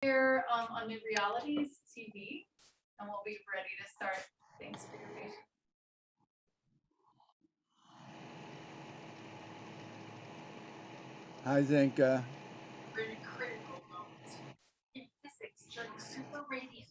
Here on New Realities TV, and we'll be ready to start. Thanks for your patience. Hi, Zenka. We're in a critical moment in physics during super radiance.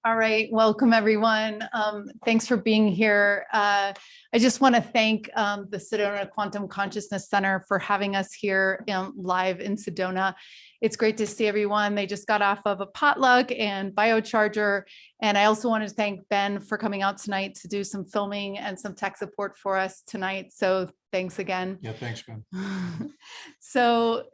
All right, welcome everyone. Thanks for being here. I just want to thank the Sedona Quantum Consciousness Center for having us here live in Sedona. It's great to see everyone. They just got off of a potluck and biocharger. And I also want to thank Ben for coming out tonight to do some filming and some tech support for us tonight. So thanks again. Yeah, thanks, Ben. So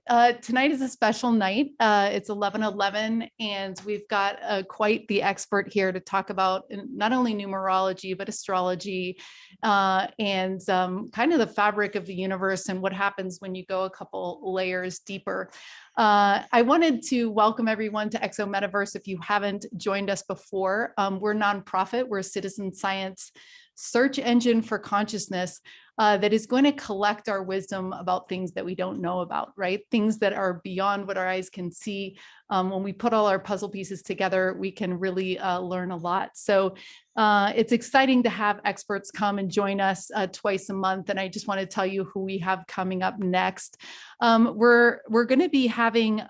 tonight is a special night. It's 11:11, and we've got quite the expert here to talk about not only numerology, but astrology and kind of the fabric of the universe and what happens when you go a couple layers deeper. I wanted to welcome everyone to Exo Metaverse. If you haven't joined us before, we're a nonprofit. We're a citizen science search engine for consciousness that is going to collect our wisdom about things that we don't know about, right? Things that are beyond what our eyes can see. When we put all our puzzle pieces together, we can really learn a lot. So it's exciting to have experts come and join us twice a month. And I just want to tell you who we have coming up next. We're going to be having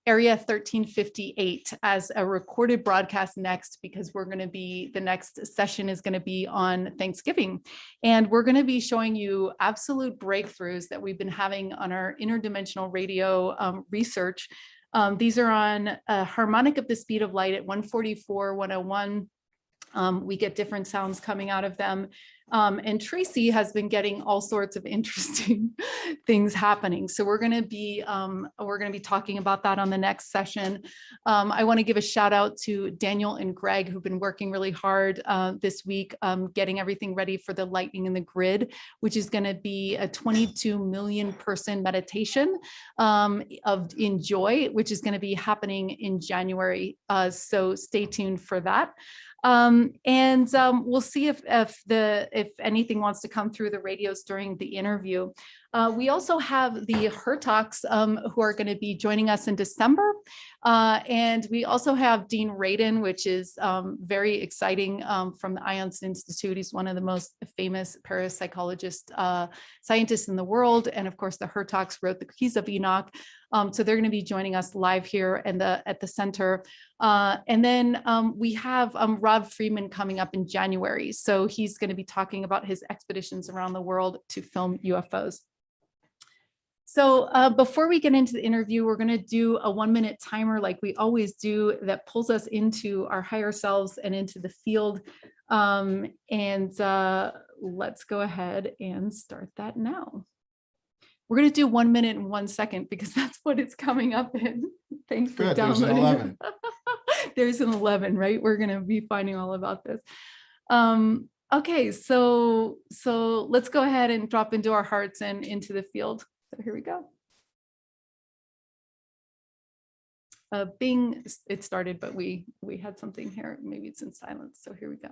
Area 1358 as a recorded broadcast next, because the next session is going to be on Thanksgiving. And we're going to be showing you absolute breakthroughs that we've been having on our interdimensional radio research. These are on a harmonic of the speed of light at 144, 101. We get different sounds coming out of them. And Tracy has been getting all sorts of interesting things happening. So we're going to be talking about that on the next session. I want to give a shout out to Daniel and Greg, who've been working really hard this week, getting everything ready for the Lightning in the Grid, which is going to be a 22 million person meditation in joy, which is going to be happening in January. So stay tuned for that. We'll see if anything wants to come through the radios during the interview. We also have the Hertox who are going to be joining us in December. And we also have Dean Radin, which is very exciting from the IONS Institute. He's one of the most famous parapsychologist scientists in the world. And of course, the Hertox wrote the Keys of Enoch. So they're going to be joining us live here at the center. And then we have Rob Freeman coming up in January. So he's going to be talking about his expeditions around the world to film UFOs. So before we get into the interview, we're going to do a 1-minute timer like we always do that pulls us into our higher selves and into the field. Let's go ahead and start that now. We're going to do 1 minute and 1 second because that's what it's coming up in. Thanks for downloading. There's an 11. There's an 11, right? We're going to be finding all about this. Okay, so let's go ahead and drop into our hearts and into the field. So here we go. Bing, it started, but we had something here. Maybe it's in silence. So here we go.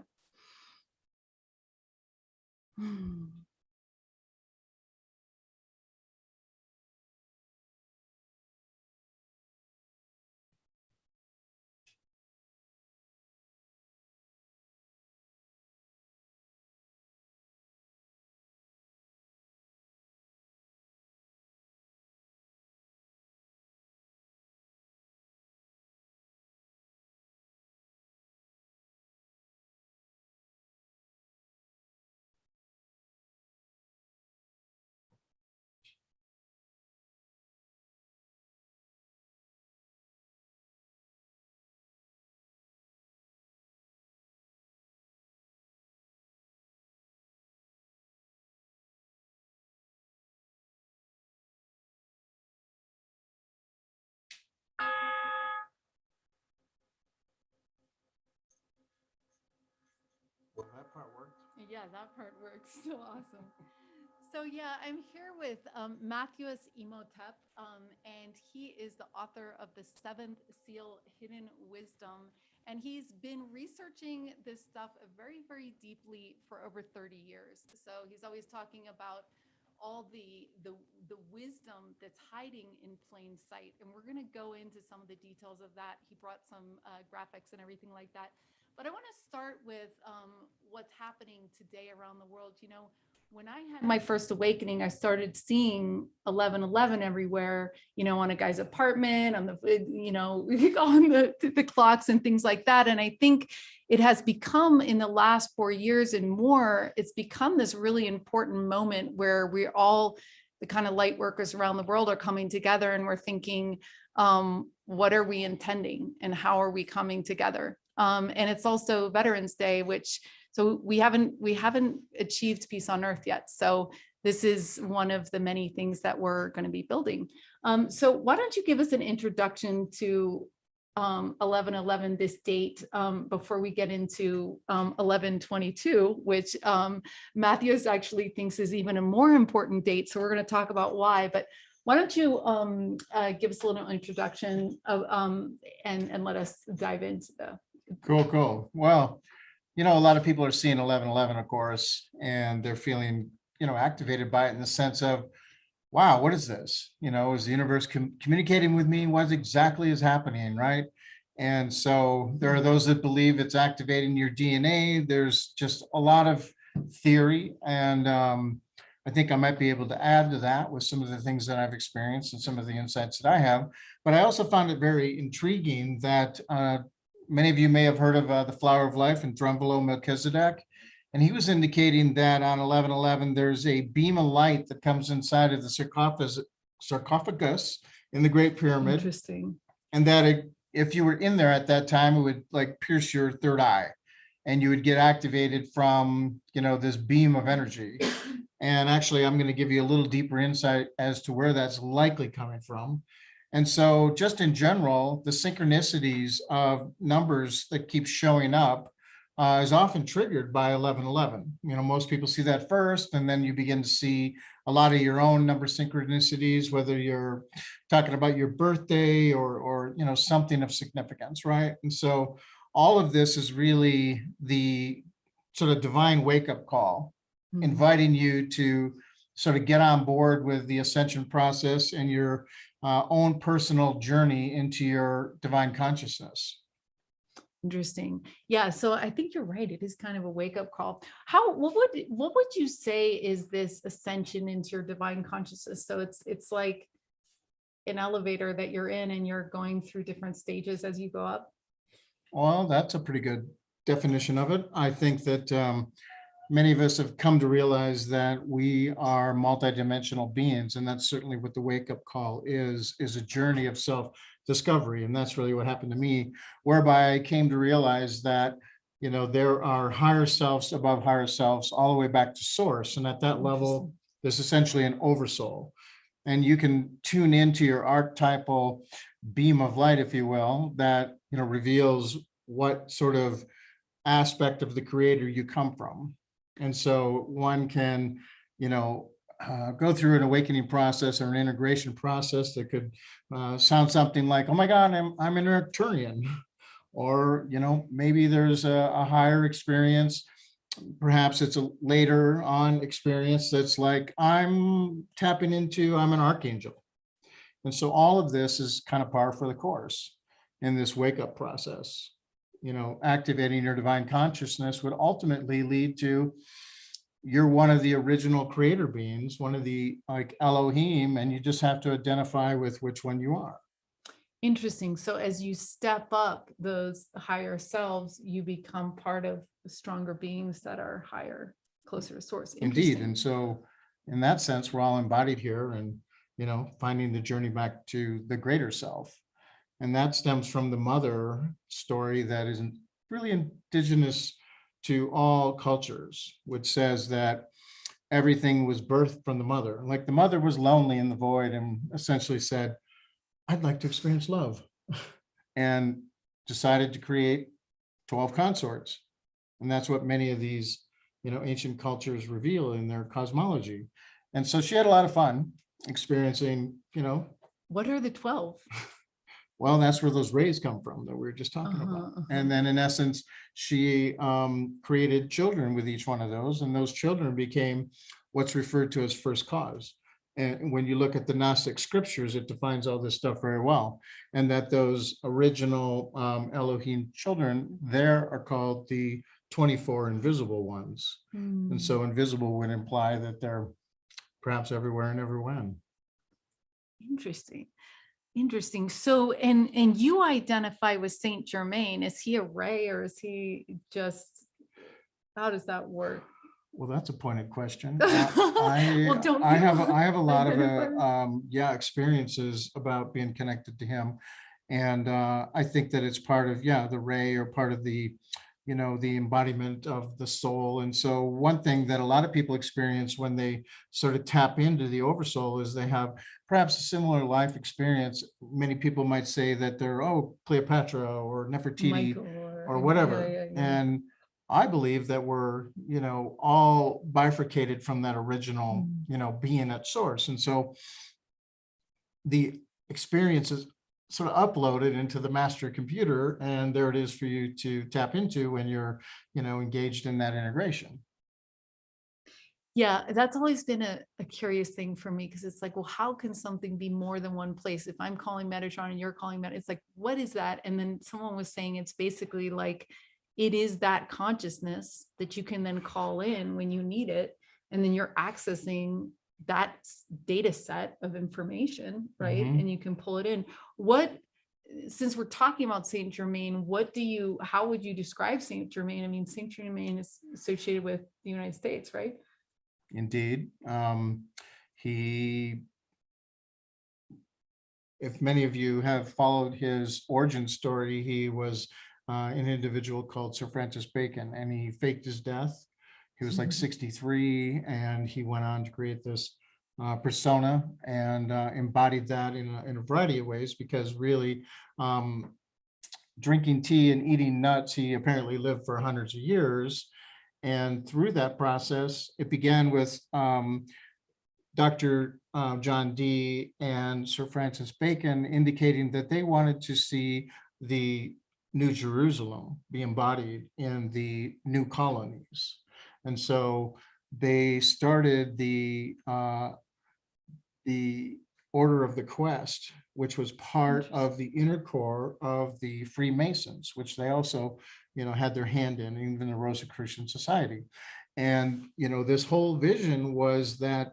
part worked. Yeah, that part works. So awesome. So yeah, I'm here with Mathues Imhotep, and he is the author of The Seventh Seal, Hidden Wisdom. And he's been researching this stuff very, very deeply for over 30 years. So he's always talking about all the wisdom that's hiding in plain sight. And we're going to go into some of the details of that. He brought some graphics and everything like that. But I want to start with what's happening today around the world. You know, when I had my first awakening, I started seeing 1111 everywhere, you know, on a guy's apartment, on the, you know, on the clocks and things like that. And I think it has become, in the last 4 years and more, it's become this really important moment where we're all, the kind of light workers around the world, are coming together, and we're thinking, what are we intending and how are we coming together? And it's also Veterans Day, which, so we haven't achieved peace on earth yet. So this is one of the many things that we're going to be building. So why don't you give us an introduction to 1111, this date, before we get into 1122, which Matthews actually thinks is even a more important date. So we're going to talk about why, but why don't you give us a little introduction of, and let us dive into the. Cool. Well, you know, a lot of people are seeing 1111, of course, and they're feeling, you know, activated by it in the sense of, wow, what is this? You know, is the universe communicating with me? What exactly is happening, right? And so there are those that believe it's activating your DNA. There's just a lot of theory, and I think I might be able to add to that with some of the things that I've experienced and some of the insights that I have. But I also found it very intriguing that many of you may have heard of the Flower of Life and Drumvalo Melchizedek. And he was indicating that on 1111, there's a beam of light that comes inside of the sarcophagus in the Great Pyramid. Interesting. And that if you were in there at that time, it would like pierce your third eye, and you would get activated from, you know, this beam of energy. And actually, I'm going to give you a little deeper insight as to where that's likely coming from. And so just in general, the synchronicities of numbers that keep showing up is often triggered by 1111. You know, most people see that first, and then you begin to see a lot of your own number synchronicities, whether you're talking about your birthday or you know, something of significance, right? And so all of this is really the sort of divine wake-up call, inviting you to sort of get on board with the ascension process and your own personal journey into your divine consciousness. Interesting. Yeah. So I think you're right. It is kind of a wake-up call. What would you say is this ascension into your divine consciousness? So it's like an elevator that you're in, and you're going through different stages as you go up. Well, that's a pretty good definition of it. I think that many of us have come to realize that we are multidimensional beings, and that's certainly what the wake-up call is a journey of self-discovery. And that's really what happened to me, whereby I came to realize that, you know, there are higher selves above higher selves, all the way back to source. And at that level, there's essentially an oversoul. And you can tune into your archetypal beam of light, if you will, that, you know, reveals what sort of aspect of the creator you come from. And so one can, you know, go through an awakening process or an integration process that could sound something like, oh my God, I'm an Arcturian. Or, you know, maybe there's a higher experience. Perhaps it's a later on experience that's like, I'm an archangel. And so all of this is kind of par for the course in this wake-up process. You know, activating your divine consciousness would ultimately lead to you're one of the original creator beings, one of the like Elohim, and you just have to identify with which one you are. Interesting. So as you step up those higher selves, you become part of the stronger beings that are higher, closer to source. Indeed. And so in that sense, we're all embodied here and, you know, finding the journey back to the greater self. And that stems from the mother story that is really indigenous to all cultures, which says that everything was birthed from the mother. Like the mother was lonely in the void and essentially said, I'd like to experience love, and decided to create 12 consorts. And that's what many of these ancient cultures reveal in their cosmology. And so she had a lot of fun experiencing, What are the 12? well, that's where those rays come from that we were just talking about. And then in essence, she created children with each one of those, and those children became what's referred to as first cause. And when you look at the Gnostic scriptures, it defines all this stuff very well. And that those original Elohim children there are called the 24 invisible ones. And so invisible would imply that they're perhaps everywhere and ever when. Interesting. So, and you identify with Saint Germain. Is he a ray, or is he just, how does that work? Well, that's a pointed question. Well, don't I have you a lot of identify? experiences about being connected to him, and I think that it's part of the ray, or part of the the embodiment of the soul. And so one thing that a lot of people experience when they sort of tap into the oversoul is they have perhaps a similar life experience. Many people might say that they're Cleopatra or Nefertiti or whatever. And I believe that we're, all bifurcated from that original, being at source. And so the experience is sort of uploaded into the master computer, and there it is for you to tap into when you're, engaged in that integration. Yeah, that's always been a curious thing for me, because it's like, well, how can something be more than one place? If I'm calling Metatron and you're calling Met, it's like, what is that? And then someone was saying it's basically like, it is that consciousness that you can then call in when you need it. And then you're accessing that data set of information, right? And you can pull it in. Since we're talking about Saint Germain, how would you describe Saint Germain? I mean, Saint Germain is associated with the United States, right? Indeed. If many of you have followed his origin story, he was an individual called Sir Francis Bacon, and he faked his death. He was like 63, and he went on to create this persona and embodied that in a variety of ways, because really drinking tea and eating nuts, he apparently lived for hundreds of years. And through that process, it began with Dr. John Dee and Sir Francis Bacon indicating that they wanted to see the New Jerusalem be embodied in the new colonies. And so they started the Order of the Quest, which was part of the inner core of the Freemasons, which they also, had their hand in, even the Rosicrucian Society. And, this whole vision was that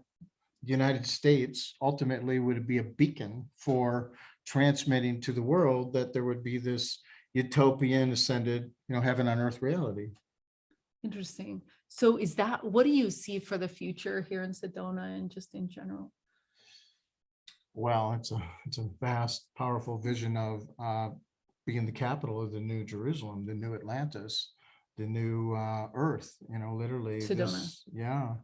the United States ultimately would be a beacon for transmitting to the world that there would be this utopian ascended, heaven on earth reality. Interesting. So what do you see for the future here in Sedona and just in general? Well, it's a vast, powerful vision of being the capital of the New Jerusalem, the new Atlantis, the new earth, literally. Sedona.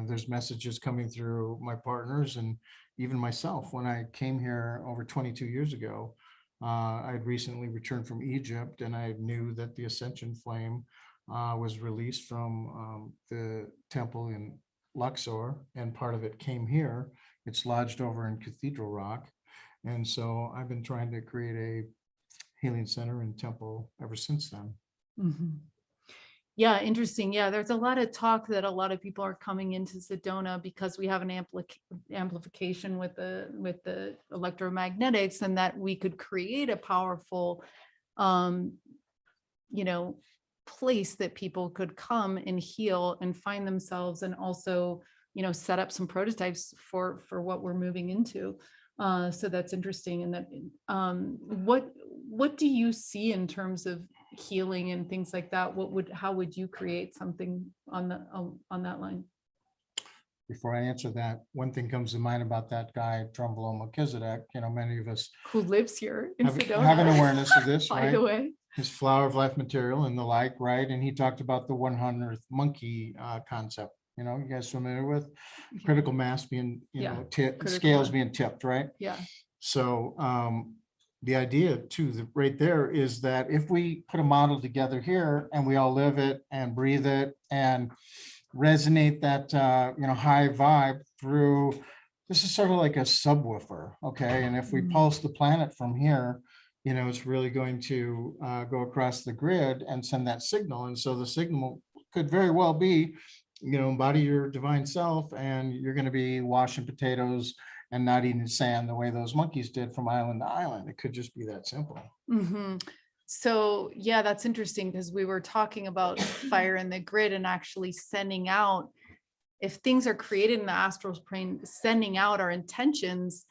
There's messages coming through my partners and even myself. When I came here over 22 years ago, I'd recently returned from Egypt, and I knew that the Ascension flame was released from the temple in Luxor, and part of it came here. It's lodged over in Cathedral Rock. And so I've been trying to create a healing center and temple ever since then. Yeah, interesting. Yeah, there's a lot of talk that a lot of people are coming into Sedona because we have an amplification with the electromagnetics, and that we could create a powerful, place that people could come and heal and find themselves, and also, set up some prototypes for what we're moving into. So that's interesting. And that, what do you see in terms of healing and things like that? How would you create something on that line? Before I answer that, one thing comes to mind about that guy, Drumbelow Melchizedek. Many of us who lives here in Sedona have an awareness of this, by right? the way, his flower of life material and the like, right? And he talked about the 100th monkey concept. You guys familiar with critical mass being, scales being tipped, right? Yeah. So the idea too, right there, is that if we put a model together here and we all live it and breathe it and resonate that high vibe through, this is sort of like a subwoofer, okay? And if we pulse the planet from here, it's really going to go across the grid and send that signal. And so the signal could very well be, embody your divine self, and you're going to be washing potatoes and not eating sand the way those monkeys did from island to island. It could just be that simple. So yeah, that's interesting, because we were talking about fire in the grid and actually sending out, if things are created in the astral plane, sending out our intentions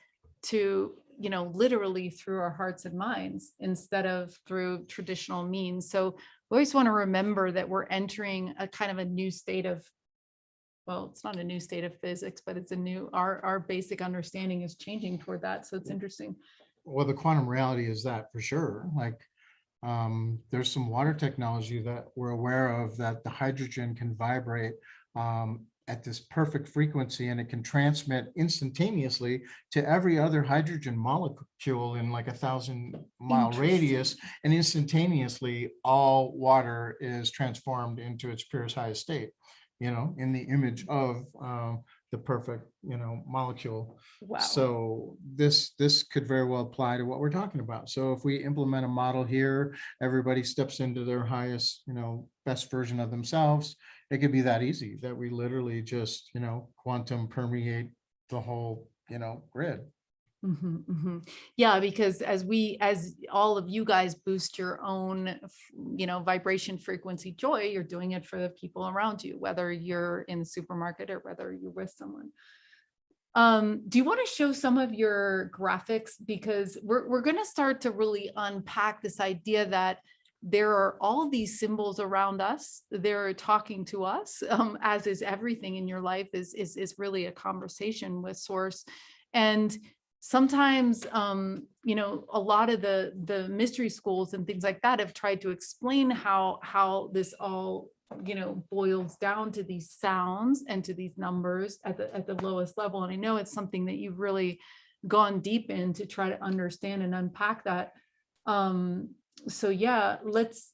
to, literally through our hearts and minds instead of through traditional means. So we always want to remember that we're entering a kind of a new state of, well, it's not a new state of physics, but it's a new, our basic understanding is changing toward that. So it's interesting. Well, the quantum reality is that for sure. Like, there's some water technology that we're aware of, that the hydrogen can vibrate at this perfect frequency, and it can transmit instantaneously to every other hydrogen molecule in like 1,000-mile radius, and instantaneously all water is transformed into its purest highest state, in the image of the perfect, molecule. Wow. So this could very well apply to what we're talking about. So if we implement a model here, everybody steps into their highest, best version of themselves. It could be that easy, that we literally just, quantum permeate the whole, grid. Yeah, because as all of you guys boost your own, vibration, frequency, joy, you're doing it for the people around you, whether you're in the supermarket or whether you're with someone. Do you want to show some of your graphics? Because we're going to start to really unpack this idea that there are all these symbols around us. They're talking to us, as is everything in your life is really a conversation with source. And sometimes, a lot of the mystery schools and things like that have tried to explain how this all, boils down to these sounds and to these numbers at the lowest level. And I know it's something that you've really gone deep in to try to understand and unpack that. So yeah, let's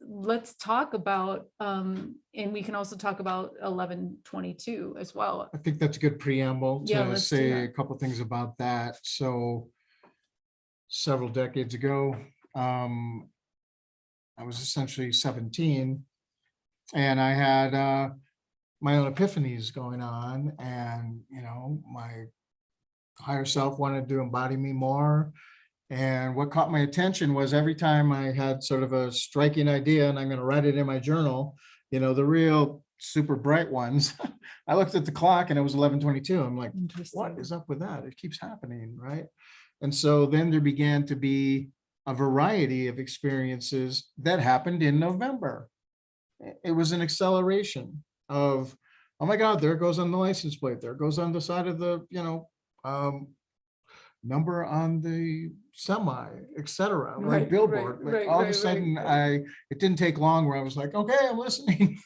talk about, and we can also talk about 1122 as well. I think that's a good preamble Yeah, to let's do say that. a couple things about that. So several decades ago, I was essentially 17, and I had my own epiphanies going on, and my higher self wanted to embody me more. And what caught my attention was every time I had sort of a striking idea, and I'm going to write it in my journal, the real super bright ones, I looked at the clock and it was 11:22. I'm like, what is up with that? It keeps happening, right? And so then there began to be a variety of experiences that happened in November. It was an acceleration of, oh my God, there it goes on the license plate. There it goes on the side of the, number on the semi, etc. Like billboard. Like all of a sudden, it didn't take long where I was like, okay, I'm listening,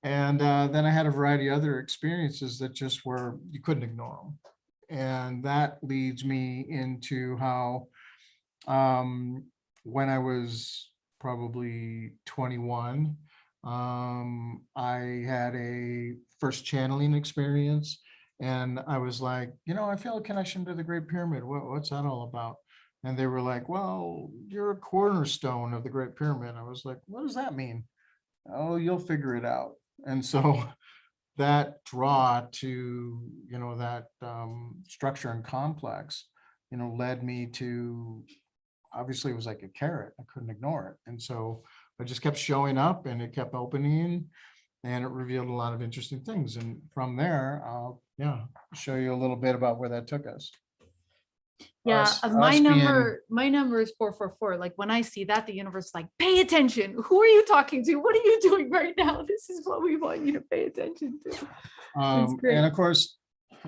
And then I had a variety of other experiences that just were, you couldn't ignore them. And that leads me into how when I was probably 21, I had a first channeling experience. And I was like, I feel a connection to the Great Pyramid. What's that all about? And they were like, well, you're a cornerstone of the Great Pyramid. I was like, what does that mean? Oh, you'll figure it out. And so that draw to, that structure and complex, led me to, obviously it was like a carrot. I couldn't ignore it. And so I just kept showing up, and it kept opening, and it revealed a lot of interesting things. And from there, I'll show you a little bit about where that took us. Yeah, my number is 444. Like when I see that, the universe is like, pay attention. Who are you talking to? What are you doing right now? This is what we want you to pay attention to. And of course,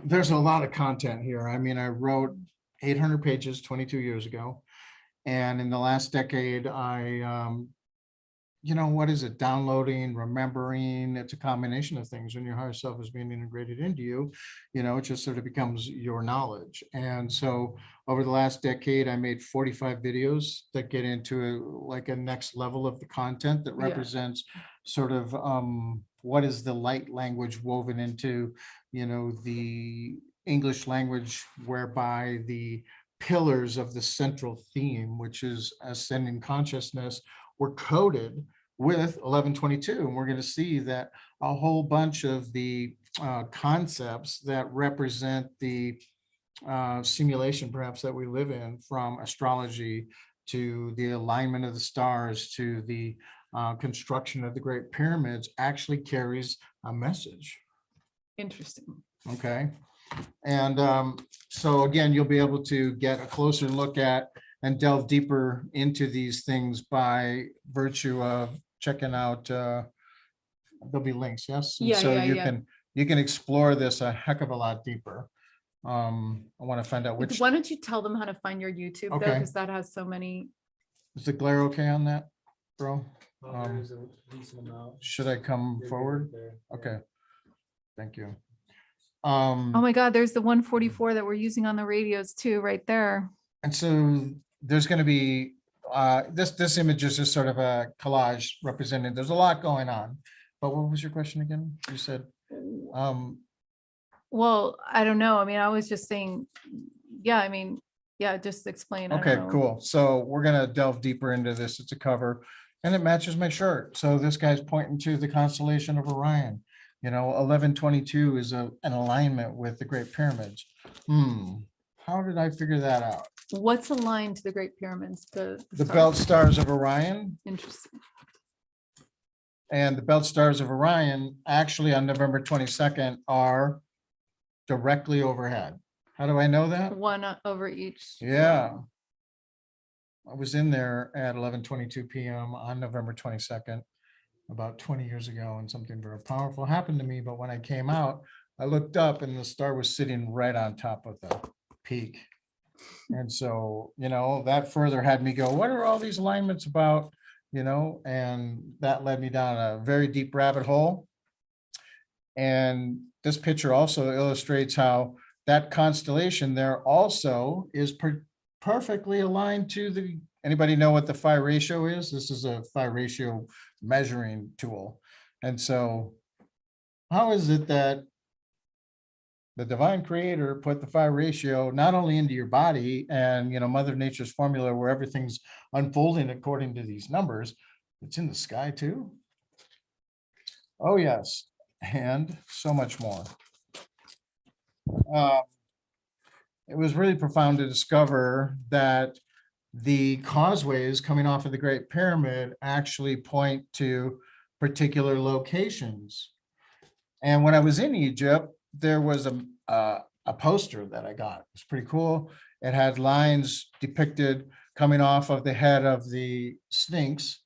there's a lot of content here. I mean, I wrote 800 pages 22 years ago. And in the last decade, I what is it? Downloading, remembering, it's a combination of things. When your higher self is being integrated into you, it just sort of becomes your knowledge. And so over the last decade, I made 45 videos that get into like a next level of the content that represents sort of what is the light language woven into, the English language, whereby the pillars of the central theme, which is ascending consciousness, were coded with 1122. And we're going to see that a whole bunch of the concepts that represent the simulation perhaps that we live in, from astrology to the alignment of the stars to the construction of the Great Pyramids, actually carries a message. Interesting. Okay. And so again, you'll be able to get a closer look at and delve deeper into these things by virtue of checking out, there'll be links, yes? And so you can explore this a heck of a lot deeper. I want to find out which. Why don't you tell them how to find your YouTube though, Okay. because that has so many. Is the glare okay on that, bro? There is a decent amount. Should I come You're forward? good there. Okay, thank you. Oh my God, there's the 144 that we're using on the radios too, right there. And so there's going to be this image is just sort of a collage representing. There's a lot going on. But what was your question again? You said. Well, I don't know. I mean, I was just saying, just explain. I don't Okay, know. cool. So we're going to delve deeper into this. It's a cover and it matches my shirt. So this guy's pointing to the constellation of Orion. 1122 is an alignment with the Great Pyramids. How did I figure that out? What's aligned to the Great Pyramids? The stars? belt stars of Orion. Interesting. And the belt stars of Orion actually on November 22nd are directly overhead. How do I know that? One over each. Yeah. I was in there at 11:22 p.m. on November 22nd, about 20 years ago, and something very powerful happened to me. But when I came out, I looked up and the star was sitting right on top of the peak. And so, that further had me go, what are all these alignments about? And that led me down a very deep rabbit hole. And this picture also illustrates how that constellation there also is perfectly aligned to anybody know what the Phi Ratio is? This is a Phi Ratio measuring tool. And so how is it that the divine creator put the Phi Ratio not only into your body and, Mother Nature's formula where everything's unfolding according to these numbers, it's in the sky too? Oh, yes. And so much more. It was really profound to discover that the causeways coming off of the Great Pyramid actually point to particular locations. And when I was in Egypt, there was a poster that I got. It was pretty cool. It had lines depicted coming off of the head of the Sphinx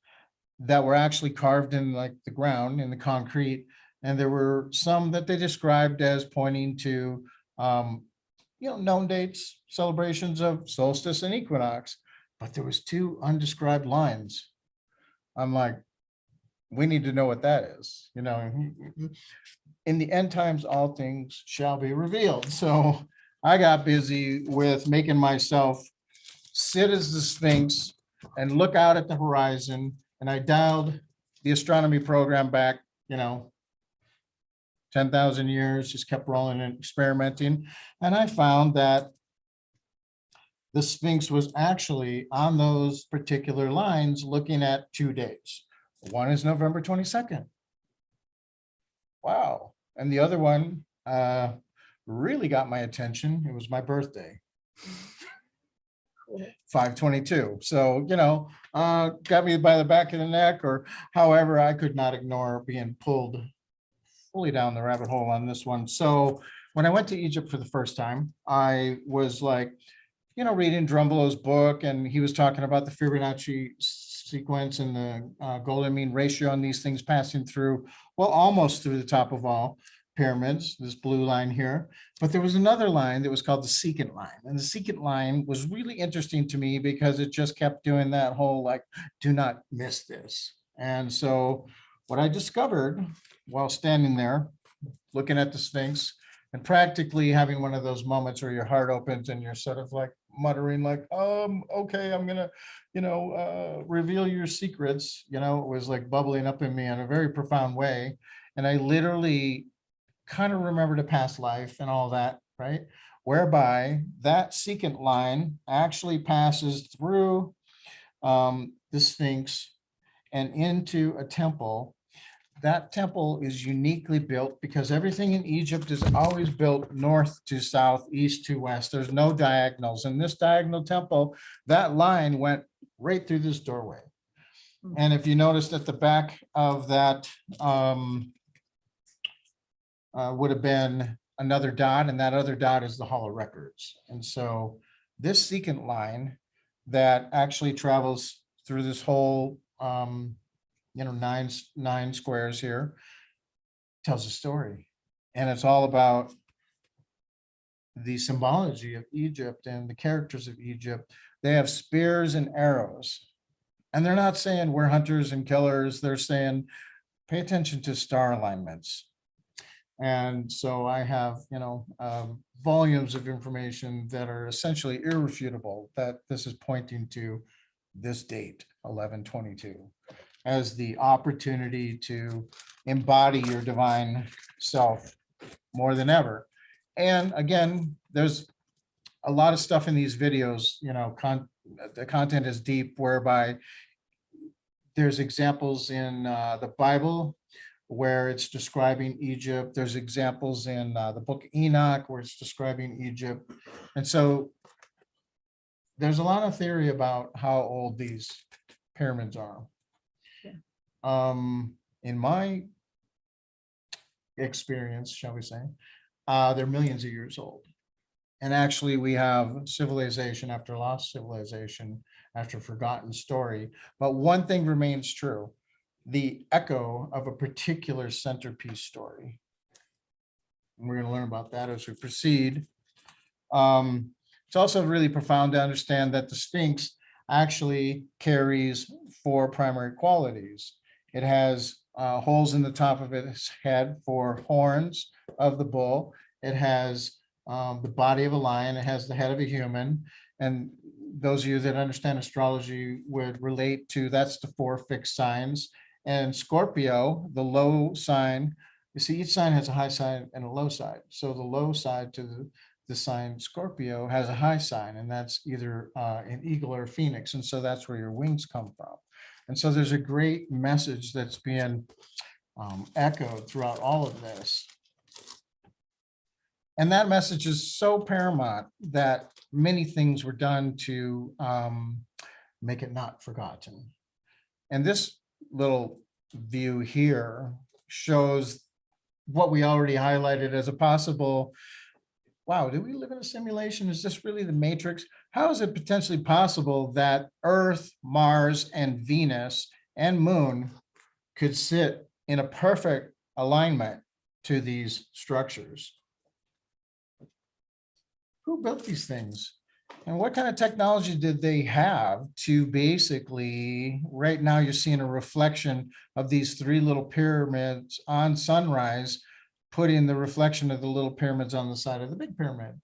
that were actually carved in like the ground, in the concrete. And there were some that they described as pointing to, known dates, celebrations of solstice and equinox. But there was two undescribed lines. I'm like, we need to know what that is. In the end times, all things shall be revealed. So I got busy with making myself sit as the Sphinx and look out at the horizon. And I dialed the astronomy program back, 10,000 years, just kept rolling and experimenting. And I found that the Sphinx was actually on those particular lines looking at 2 days. One is November 22nd. Wow. And the other one really got my attention. It was my birthday. 5/22. So, got me by the back of the neck, or however, I could not ignore being pulled fully down the rabbit hole on this one. So when I went to Egypt for the first time, I was like, reading Drumbelow's book, and he was talking about the Fibonacci sequence and the golden mean ratio and these things passing through, well, almost through the top of all pyramids, this blue line here. But there was another line that was called the Secant Line. And the Secant Line was really interesting to me because it just kept doing that whole, like, do not miss this. And so what I discovered while standing there, looking at the Sphinx and practically having one of those moments where your heart opens and you're sort of like muttering like, okay, I'm gonna, reveal your secrets. It was like bubbling up in me in a very profound way. And I literally kind of remembered a past life and all that, right? Whereby that secant line actually passes through the Sphinx and into a temple. That temple is uniquely built because everything in Egypt is always built north to south, east to west. There's no diagonals. In this diagonal temple, that line went right through this doorway. And if you noticed at the back of that would have been another dot, and that other dot is the Hall of Records. And so this secant line that actually travels through this whole nine squares here tells a story, and it's all about the symbology of Egypt and the characters of Egypt. They have spears and arrows, and they're not saying we're hunters and killers. They're saying pay attention to star alignments. And so I have volumes of information that are essentially irrefutable that this is pointing to this date, 11/22, as the opportunity to embody your divine self more than ever. And again, there's a lot of stuff in these videos, the content is deep, whereby there's examples in the Bible where it's describing Egypt. There's examples in the book Enoch where it's describing Egypt. And so there's a lot of theory about how old these pyramids are. In my experience, shall we say, they're millions of years old. And actually we have civilization after lost civilization after forgotten story. But one thing remains true: the echo of a particular centerpiece story. And we're going to learn about that as we proceed. It's also really profound to understand that the Sphinx actually carries 4 primary qualities. It has holes in the top of its head for horns of the bull. It has the body of a lion. It has the head of a human. And those of you that understand astrology would relate to, that's the 4 fixed signs. And Scorpio, the low sign, you see each sign has a high side and a low side. So the low side to the sign Scorpio has a high sign, and that's either an eagle or a phoenix. And so that's where your wings come from. And so there's a great message that's being echoed throughout all of this. And that message is so paramount that many things were done to make it not forgotten. And this little view here shows what we already highlighted as a possible, wow, do we live in a simulation? Is this really the Matrix? How is it potentially possible that Earth, Mars, and Venus and Moon could sit in a perfect alignment to these structures? Who built these things? And what kind of technology did they have to basically, right now you're seeing a reflection of these 3 little pyramids on sunrise, putting the reflection of the little pyramids on the side of the big pyramid.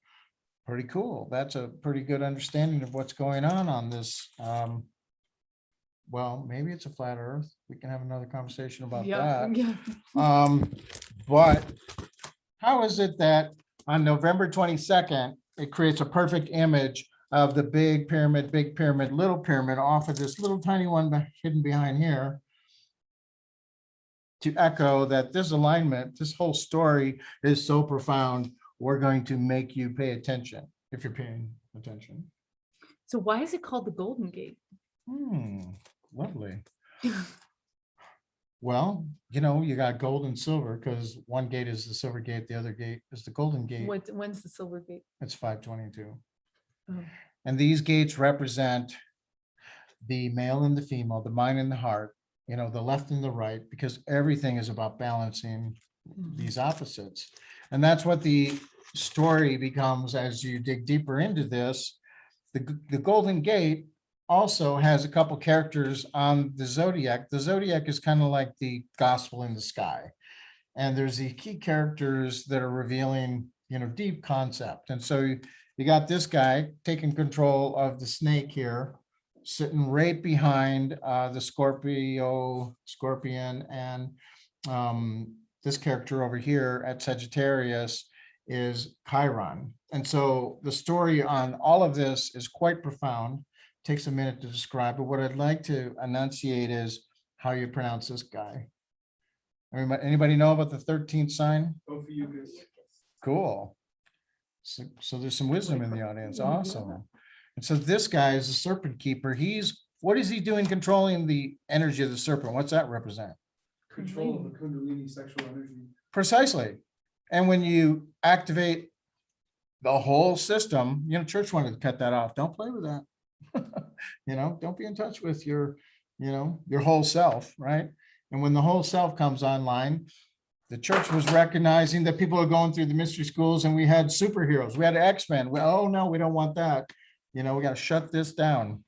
Pretty cool. That's a pretty good understanding of what's going on this. Well, maybe it's a flat Earth. We can have another conversation about that. Yeah. But how is it that on November 22nd, it creates a perfect image of the big pyramid, little pyramid off of this little tiny one hidden behind here, to echo that this alignment, this whole story is so profound, we're going to make you pay attention if you're paying attention. So why is it called the Golden Gate? Lovely. Well, you got gold and silver because one gate is the silver gate, the other gate is the golden gate. When's the silver gate? It's 522. Oh. And these gates represent the male and the female, the mind and the heart, the left and the right, because everything is about balancing these opposites. And that's what the story becomes as you dig deeper into this. The Golden Gate also has a couple characters on the zodiac. The zodiac is kind of like the gospel in the sky. And there's the key characters that are revealing, deep concept. And so you got this guy taking control of the snake here, sitting right behind the scorpion, and this character over here at Sagittarius is Chiron. And so the story on all of this is quite profound. Takes a minute to describe, but what I'd like to enunciate is how you pronounce this guy. Anybody know about the 13th sign? Cool. So there's some wisdom in the audience. Awesome. And so this guy is a serpent keeper. What is he doing controlling the energy of the serpent? What's that represent? Control of the Kundalini sexual energy. Precisely. And when you activate the whole system, church wanted to cut that off. Don't play with that. Don't be in touch with your whole self, right? And when the whole self comes online, the church was recognizing that people are going through the mystery schools, and we had superheroes, we had X-Men. Oh no, we don't want that. We got to shut this down.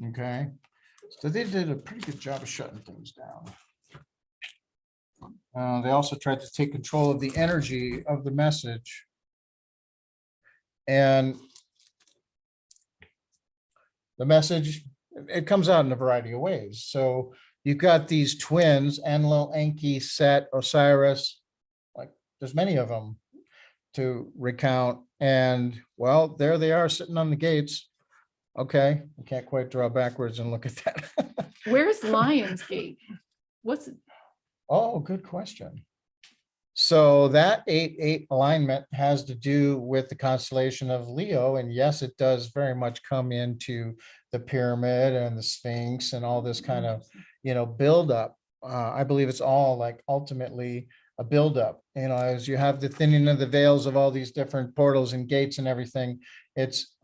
Okay, so they did a pretty good job of shutting things down. They also tried to take control of the energy of the message. And the message, it comes out in a variety of ways. So you've got these twins, Enlil, Enki, Set, Osiris, like there's many of them to recount. And well, there they are sitting on the gates. Okay, I can't quite draw backwards and look at that. Where's Lionsgate? What's it? Oh, good question. So that 8-8 alignment has to do with the constellation of Leo. And yes, it does very much come into the pyramid and the Sphinx and all this kind of, buildup. I believe it's all like ultimately a buildup, as you have the thinning of the veils of all these different portals and gates and everything, it's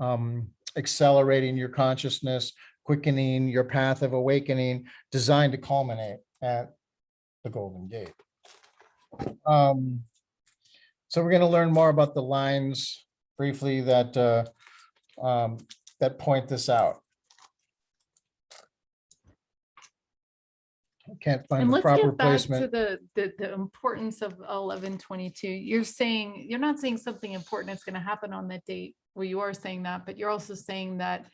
accelerating your consciousness, quickening your path of awakening, designed to culminate at the Golden Gate. So we're going to learn more about the lines briefly that that point this out. I can't find And the let's proper get back to placement. the importance of 1122. You're not saying something important is going to happen on that date. Well, you are saying that, but you're also saying that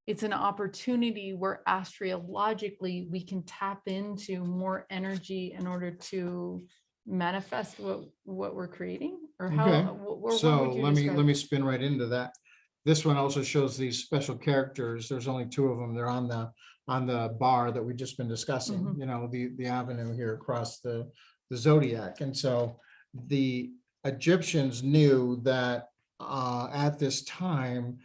it's an opportunity where astrologically we can tap into more energy in order to manifest what we're creating, or how. Okay. What So would you let describe? me spin right into that. This one also shows these special characters. There's only two of them. They're on the bar that we've just been discussing, Mhm. the avenue here across the zodiac. And so the Egyptians knew that at this time,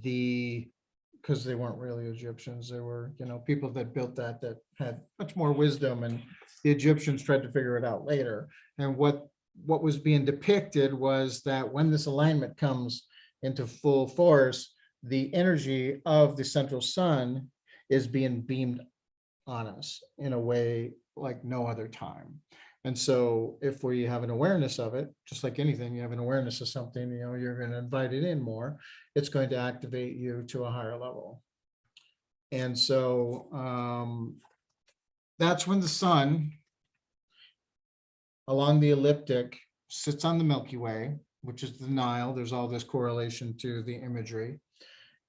because they weren't really Egyptians, they were, people that built that had much more wisdom, and the Egyptians tried to figure it out later. And what was being depicted was that when this alignment comes into full force, the energy of the central sun is being beamed on us in a way like no other time. And so if we have an awareness of it, just like anything, you have an awareness of something, you're going to invite it in more, it's going to activate you to a higher level. And so that's when the sun along the ecliptic sits on the Milky Way, which is the Nile. There's all this correlation to the imagery.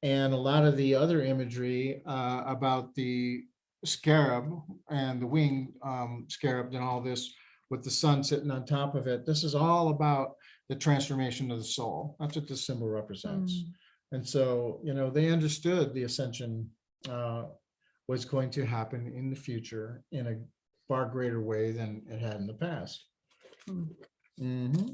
And a lot of the other imagery about the scarab and the wing scarab and all this with the sun sitting on top of it. This is all about the transformation of the soul. That's what this symbol represents. And so, they understood the ascension was going to happen in the future in a far greater way than it had in the past. Mm-hmm.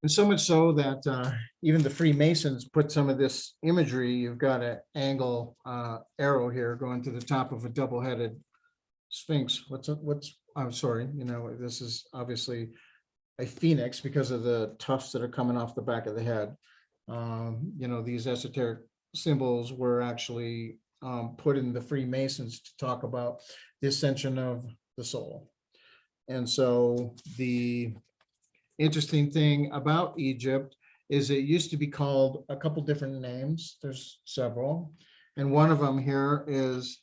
And so much so that even the Freemasons put some of this imagery. You've got an angle arrow here going to the top of a double-headed Sphinx. I'm sorry, this is obviously a phoenix because of the tufts that are coming off the back of the head. These esoteric symbols were actually put in the Freemasons to talk about the ascension of the soul. And so the interesting thing about Egypt is it used to be called a couple different names. There's several. And one of them here is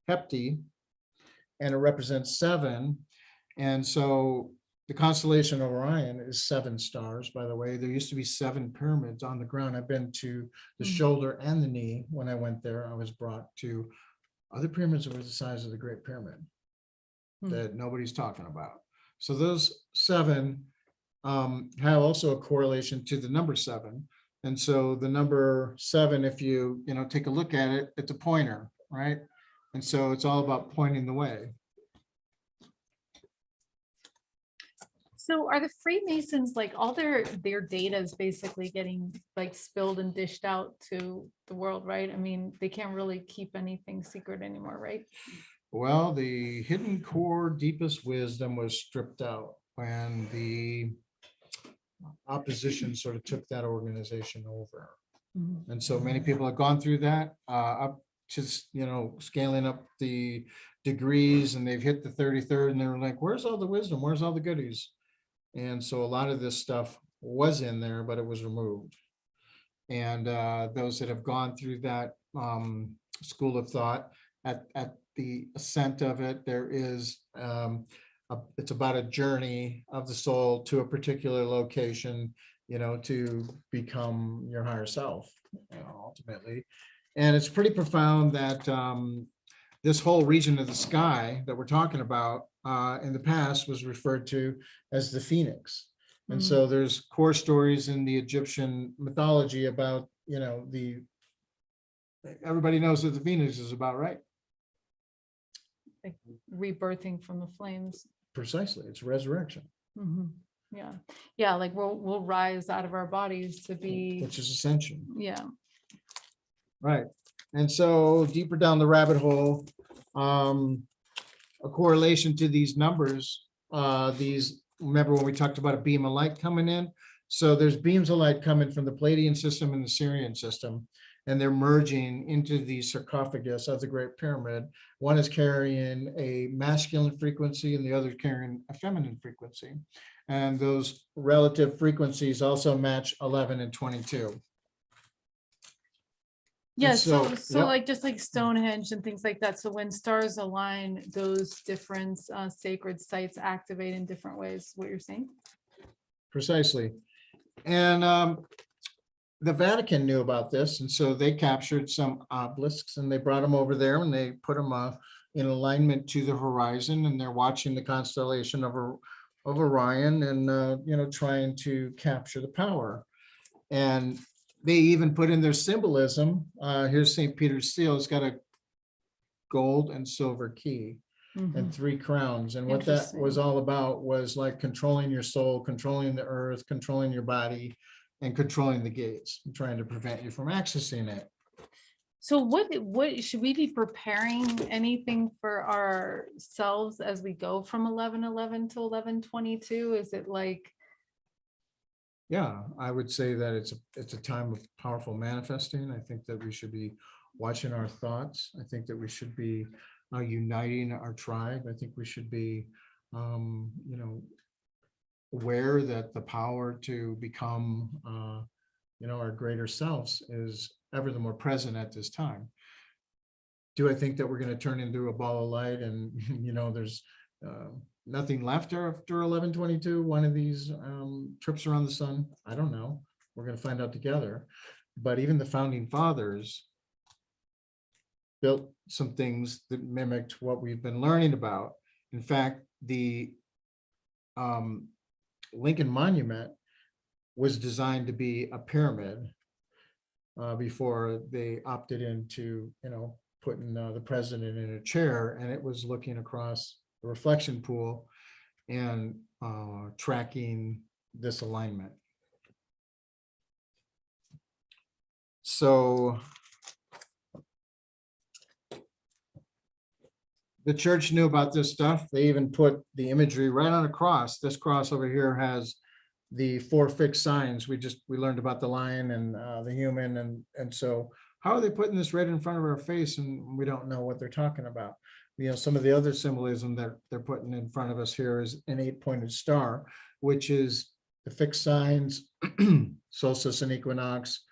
Hepti, and it represents 7. And so the constellation of Orion is 7 stars, by the way. There used to be 7 pyramids on the ground. I've been to the shoulder and the knee. When I went there, I was brought to other pyramids that were the size of the Great Pyramid that nobody's talking about. So those 7 have also a correlation to the number 7. And so the number 7, if you take a look at it, it's a pointer, right? And so it's all about pointing the way. So are the Freemasons, like, all their data is basically getting like spilled and dished out to the world, right? I mean, they can't really keep anything secret anymore, right? Well, the hidden core, deepest wisdom was stripped out when the opposition sort of took that organization over. And so many people have gone through that, up to, scaling up the degrees, and they've hit the 33rd, and they're like, where's all the wisdom? Where's all the goodies? And so a lot of this stuff was in there, but it was removed. And those that have gone through that school of thought, at the ascent of it, there is, it's about a journey of the soul to a particular location, to become your higher self, ultimately. And it's pretty profound that this whole region of the sky that we're talking about in the past was referred to as the Phoenix. And so there's core stories in the Egyptian mythology about, everybody knows that the Phoenix is about right. Like rebirthing from the flames. Precisely, it's resurrection. Yeah, like we'll rise out of our bodies to be, Which is ascension. yeah. Right. And so deeper down the rabbit hole, a correlation to these numbers, remember when we talked about a beam of light coming in? So there's beams of light coming from the Palladian system and the Syrian system, and they're merging into the sarcophagus of the Great Pyramid. One is carrying a masculine frequency and the other carrying a feminine frequency. And those relative frequencies also match 11 and 22. Yeah, And so yep. like just like Stonehenge and things like that. So when stars align, those different sacred sites activate in different ways, what you're saying? Precisely. And the Vatican knew about this, and so they captured some obelisks and they brought them over there and they put them in alignment to the horizon, and they're watching the constellation of Orion and trying to capture the power. And they even put in their symbolism. Here's St. Peter's seal. It's got a gold and silver key and 3 crowns. And what that was all about was like controlling your soul, controlling the earth, controlling your body, and controlling the gates, and trying to prevent you from accessing it. So what should we be preparing anything for ourselves as we go from 11:11 to 11:22? Is it like? Yeah, I would say that it's a time of powerful manifesting. I think that we should be watching our thoughts. I think that we should be uniting our tribe. I think we should be, aware that the power to become, our greater selves is ever the more present at this time. Do I think that we're going to turn into a ball of light and, there's nothing left after 11:22, one of these trips around the sun? I don't know. We're going to find out together. But even the founding fathers built some things that mimicked what we've been learning about. In fact, the Lincoln Monument was designed to be a pyramid before they opted into, putting the president in a chair, and it was looking across the reflection pool and tracking this alignment. So the church knew about this stuff. They even put the imagery right on a cross. This cross over here has the 4 fixed signs. We learned about the lion and the human, and so how are they putting this right in front of our face and we don't know what they're talking about? Some of the other symbolism that they're putting in front of us here is an 8-pointed star, which is the fixed signs, solstice and equinox.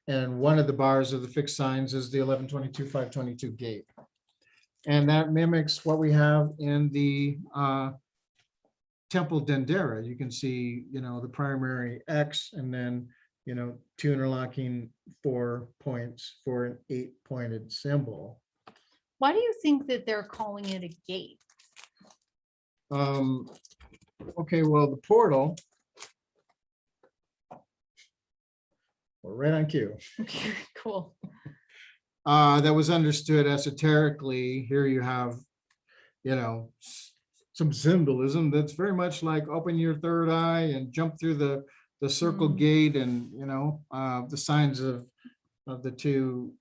And one of the bars of the fixed signs is the 1122, 522 gate. And that mimics what we have in the Temple Dendera. You can see, the primary X and then, two interlocking 4 points for an 8-pointed symbol. Why do you think that they're calling it a gate? Okay, well, the portal. We're right on cue. Okay, cool. That was understood esoterically. Here you have, some symbolism that's very much like open your third eye and jump through the circle gate, and the signs of the two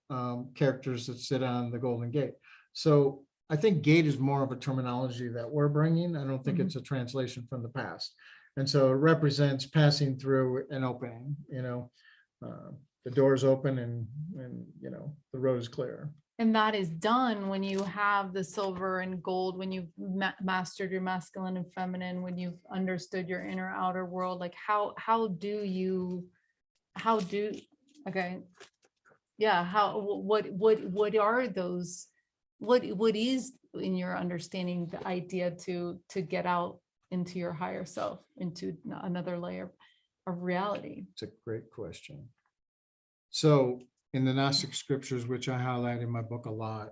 characters that sit on the golden gate. So I think gate is more of a terminology that we're bringing. I don't think it's a translation from the past. And so it represents passing through an opening, the door's open and the road is clear. And that is done when you have the silver and gold, when you've mastered your masculine and feminine, when you've understood your inner outer world. Like what are those, what is in your understanding the idea to get out into your higher self, into another layer of reality? It's a great question. So in the Gnostic scriptures, which I highlight in my book a lot,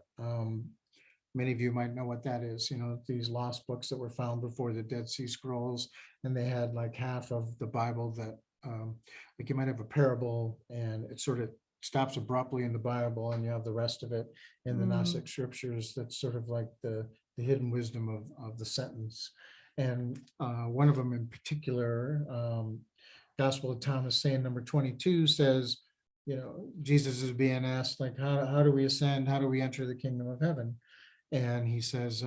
many of you might know what that is. These lost books that were found before the Dead Sea Scrolls, and they had like half of the Bible that, like you might have a parable and it sort of stops abruptly in the Bible, and you have the rest of it in the Gnostic scriptures. That's sort of like the hidden wisdom of the sentence. And one of them in particular, Gospel of Thomas, saying number 22, says, Jesus is being asked, like, how do we ascend? How do we enter the kingdom of heaven? And he says,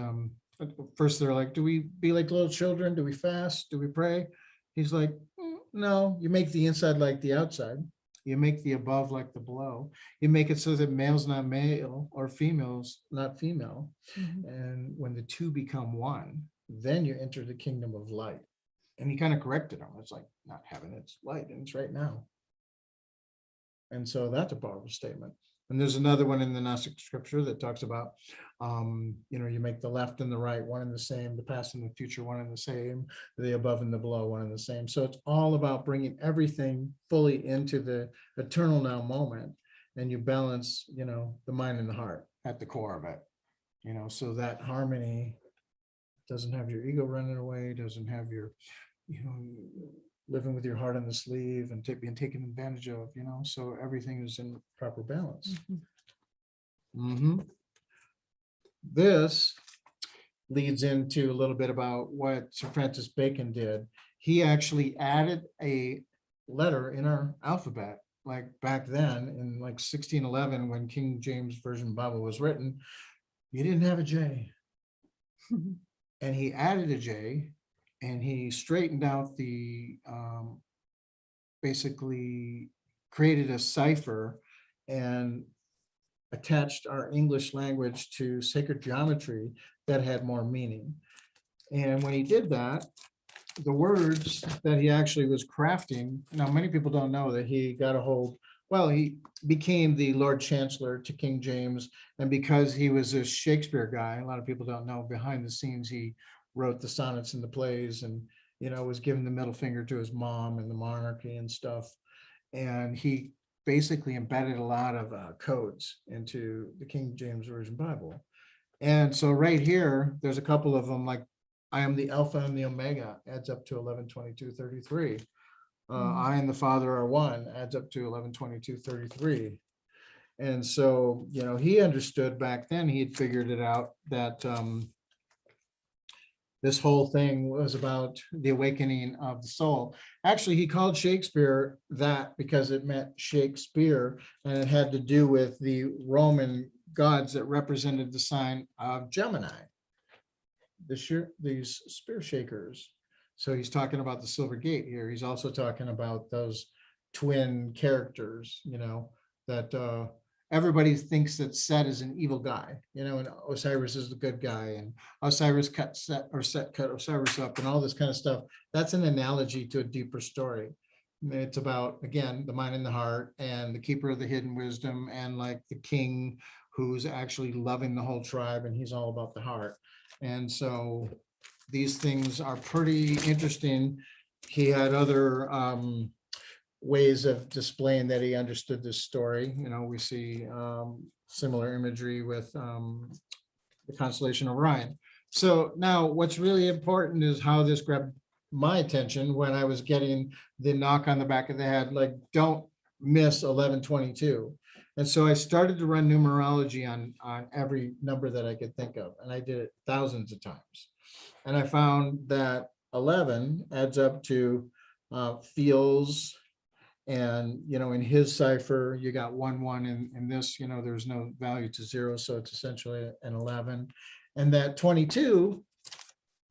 first they're like, do we be like little children? Do we fast? Do we pray? He's like, no, you make the inside like the outside. You make the above like the below. You make it so that male's not male or female's not female. And when the two become one, then you enter the kingdom of light. And he kind of corrected him. It's like, not heaven, it's light, and it's right now. And so that's a powerful statement. And there's another one in the Gnostic scripture that talks about, you make the left and the right one and the same, the past and the future one and the same, the above and the below one and the same. So it's all about bringing everything fully into the eternal now moment. And you balance, the mind and the heart at the core of it, so that harmony doesn't have your ego running away, doesn't have your, living with your heart on the sleeve and being taken advantage of, so everything is in proper balance. This leads into a little bit about what Sir Francis Bacon did. He actually added a letter in our alphabet, like back then in like 1611, when King James Version Bible was written, you didn't have a J. And he added a J, and he straightened out the, basically created a cipher and attached our English language to sacred geometry that had more meaning. And when he did that, the words that he actually was crafting, now many people don't know that he got a hold, well, he became the Lord Chancellor to King James. And because he was a Shakespeare guy, a lot of people don't know, behind the scenes, he wrote the sonnets and the plays, and was giving the middle finger to his mom and the monarchy and stuff. And he basically embedded a lot of codes into the King James Version Bible. And so right here, there's a couple of them, like, I am the Alpha and the Omega, adds up to 11:22:33. I and the Father are one, adds up to 11:22:33. And so, he understood back then, he had figured it out that this whole thing was about the awakening of the soul. Actually, he called Shakespeare that because it meant Shakespeare, and it had to do with the Roman gods that represented the sign of Gemini, these spear shakers. So he's talking about the Silver Gate here. He's also talking about those twin characters, that everybody thinks that Set is an evil guy, and Osiris is the good guy, and Osiris cut Set, or Set cut Osiris up, and all this kind of stuff. That's an analogy to a deeper story. It's about, again, the mind and the heart, and the keeper of the hidden wisdom, and like the king who's actually loving the whole tribe, and he's all about the heart. And so these things are pretty interesting. He had other ways of displaying that he understood this story. We see similar imagery with the constellation of Orion. So now what's really important is how this grabbed my attention when I was getting the knock on the back of the head, like, don't miss 1122. And so I started to run numerology on every number that I could think of. And I did it thousands of times. And I found that 11 adds up to feels. And, in his cipher, you got 1 in this, there's no value to 0. So it's essentially an 11. And that 22,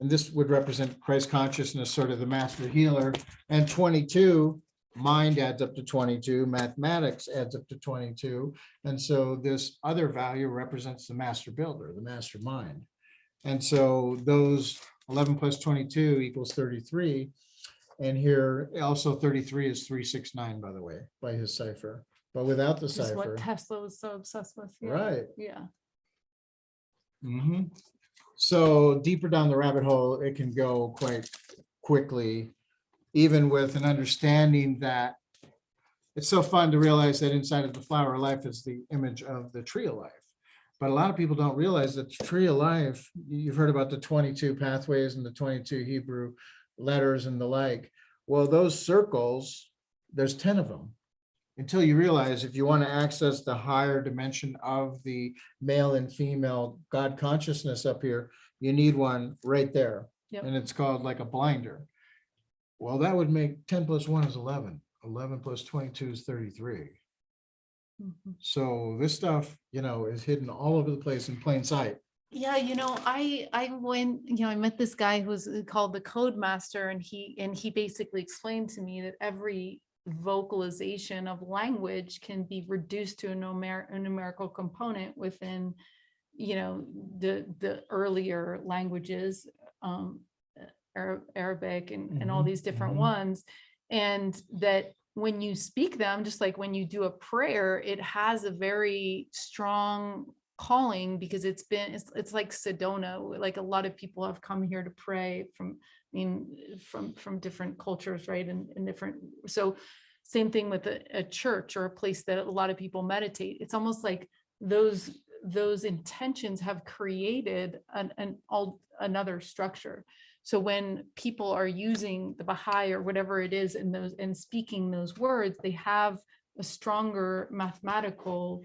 and this would represent Christ consciousness, sort of the master healer. And 22, mind adds up to 22, mathematics adds up to 22. And so this other value represents the master builder, the master mind. And so those 11 plus 22 equals 33. And here also 33 is 369, by the way, by his cipher. But without the Which is what cipher. Tesla was so obsessed with. Yeah. Right. Yeah. Mhm. So deeper down the rabbit hole, it can go quite quickly, even with an understanding that it's so fun to realize that inside of the flower of life is the image of the tree of life. But a lot of people don't realize that the tree of life, you've heard about the 22 pathways and the 22 Hebrew letters and the like. Well, those circles, there's 10 of them. Until you realize, if you want to access the higher dimension of the male and female God consciousness up here, you need one right there. Yep. And it's called like a blinder. Well, that would make 10 plus 1 is 11. 11 plus 22 is 33. Mhm. So this stuff, is hidden all over the place in plain sight. Yeah, I went, I met this guy who was called the Code Master, and he basically explained to me that every vocalization of language can be reduced to a numerical component within, the earlier languages, Arabic and all these different ones, and that when you speak them, just like when you do a prayer, it has a very strong calling, because it's like Sedona. Like a lot of people have come here to pray from different cultures, right? And different, so same thing with a church or a place that a lot of people meditate. It's almost like those intentions have created another structure. So when people are using the Baha'i or whatever it is and speaking those words, they have a stronger mathematical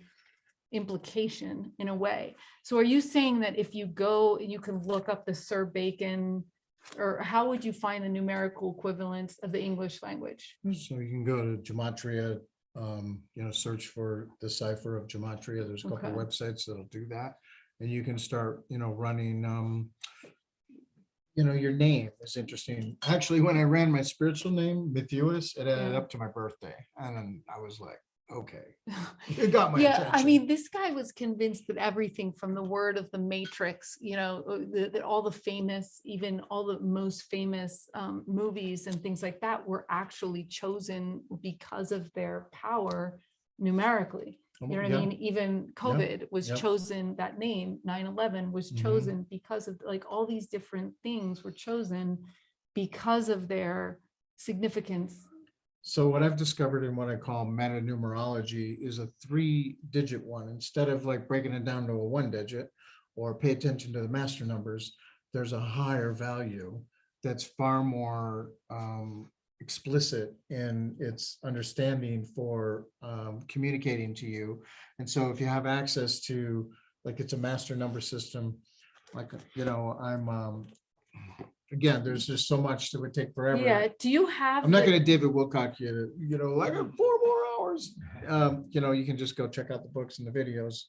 implication in a way. So are you saying that if you go, you can look up the Sir Bacon, or how would you find the numerical equivalence of the English language? So you can go to Gematria, search for the cipher of Gematria. There's a couple Okay. websites that'll do that. And you can start, running, your name is interesting. Actually, when I ran my spiritual name, Mathues, it added Yeah. up to my birthday. And then I was like, okay, it got my Yeah, attention. this guy was convinced that everything from the word of the Matrix, that all the famous, even all the most famous movies and things like that were actually chosen because of their power numerically. You know what I mean? Even COVID was chosen, that name 9/11 was chosen because of, like, all these different things were chosen because of their significance. So what I've discovered in what I call meta numerology is a 3-digit one. Instead of like breaking it down to a 1-digit or pay attention to the master numbers, there's a higher value that's far more explicit in its understanding for communicating to you. And so if you have access to, like, it's a master number system, like, again, there's just so much that would take forever. Yeah. Do you have? I'm not going to David Wilcock you, like 4 more hours. You can just go check out the books and the videos.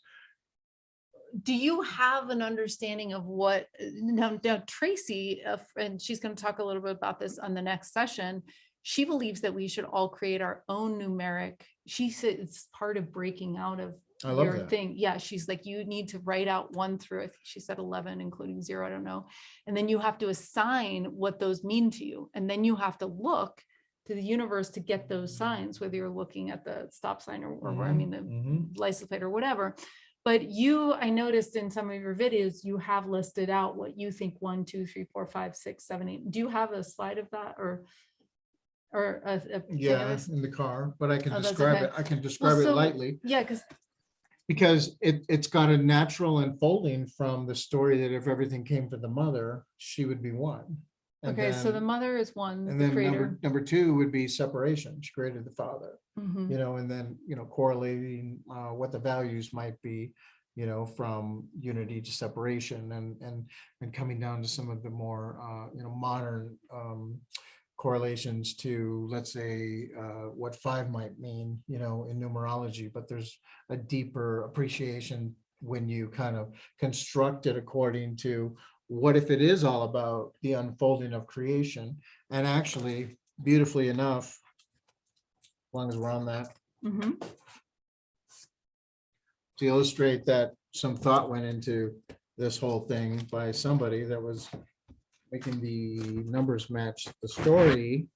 Do you have an understanding of what now Tracy, and she's going to talk a little bit about this on the next session. She believes that we should all create our own numeric. She said it's part of breaking out of I love your that. thing. Yeah, she's like, you need to write out 1 through, I think she said 11, including 0, I don't know. And then you have to assign what those mean to you. And then you have to look to the universe to get those signs, whether you're looking at the stop sign or I mean, the license plate or whatever. But you, I noticed in some of your videos, you have listed out what you think 1, 2, 3, 4, 5, 6, 7, 8. Do you have a slide of that or a thing of Yeah, this? in the car, but I can Oh, that's describe okay. it. I can describe Well, it so- lightly. Yeah, Because it's got a natural unfolding from the story that if everything came from the mother, she would be one. And okay, so the then- mother is 1, And the then creator. number 2 would be separation. She created the father, Mhm. and then, correlating what the values might be, from unity to separation and coming down to some of the more, modern correlations to, let's say, what 5 might mean, in numerology, but there's a deeper appreciation when you kind of construct it according to what if it is all about the unfolding of creation. And actually, beautifully enough, as long as we're on that, Mhm. to illustrate that some thought went into this whole thing by somebody that was making the numbers match the story.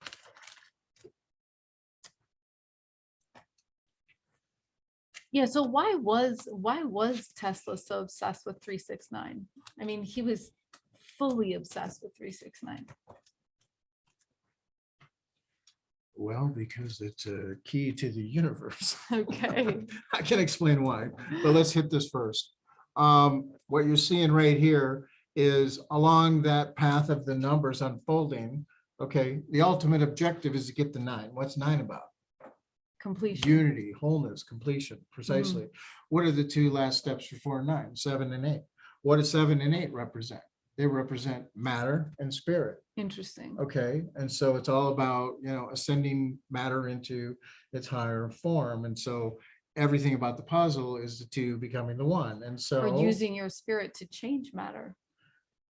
Yeah, so why was Tesla so obsessed with 369? I mean, he was fully obsessed with 369. Well, because it's a key to the universe. Okay. I can explain why, but let's hit this first. What you're seeing right here is along that path of the numbers unfolding. Okay, the ultimate objective is to get the 9. What's 9 about? Completion. Unity, wholeness, completion, precisely. What are the 2 last steps before 9? 7 and 8. What do 7 and 8 represent? They represent matter and spirit. Interesting. Okay, and so it's all about, ascending matter into its higher form. And so everything about the puzzle is the 2 becoming the 1. And so Or using your spirit to change matter.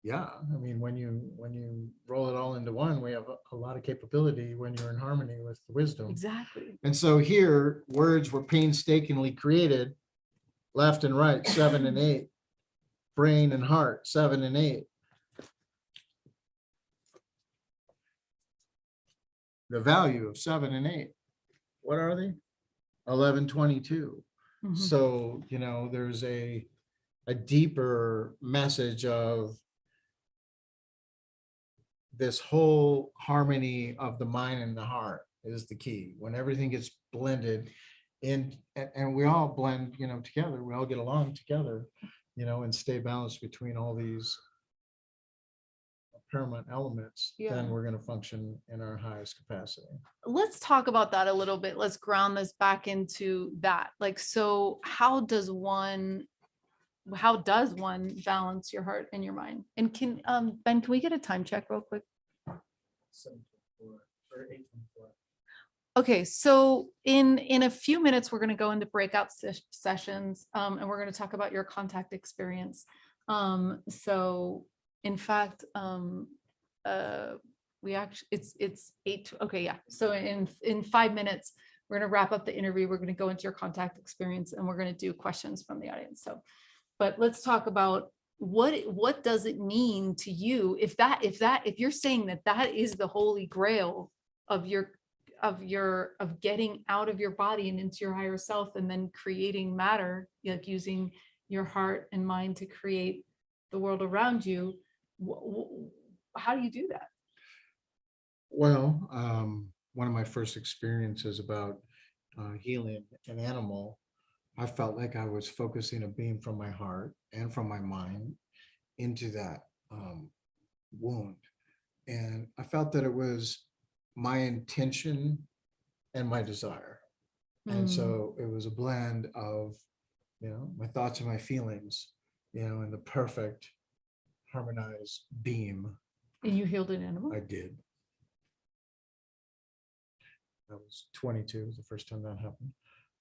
yeah, I mean, when you roll it all into 1, we have a lot of capability when you're in harmony with the wisdom. Exactly. And so here, words were painstakingly created, left and right, 7 and 8, brain and heart, 7 and 8. The value of 7 and 8, what are they? 11, 22. Mhm. So, there's a deeper message of this whole harmony of the mind and the heart is the key. When everything gets blended in, and we all blend, together, we all get along together, and stay balanced between all these paramount elements, Yeah. then we're going to function in our highest capacity. Let's talk about that a little bit. Let's ground this back into that. Like, so how does one balance your heart and your mind? And can Ben, can we get a time check real quick? 7:24 or 8:24. Okay, so in a few minutes, we're going to go into breakout sessions, and we're going to talk about your contact experience. So in fact, we actually, it's 8, okay, yeah. So in 5 minutes, we're going to wrap up the interview. We're going to go into your contact experience, and we're going to do questions from the audience. So, but let's talk about what does it mean to you if you're saying that is the holy grail of getting out of your body and into your higher self, and then creating matter, like using your heart and mind to create the world around you. How do you do that? Well, one of my first experiences about healing an animal, I felt like I was focusing a beam from my heart and from my mind into that wound. And I felt that it was my intention and my desire. And so it was a blend of, my thoughts and my feelings, in the perfect harmonized beam. And you healed an animal? I did. I was 22, was the first time that happened.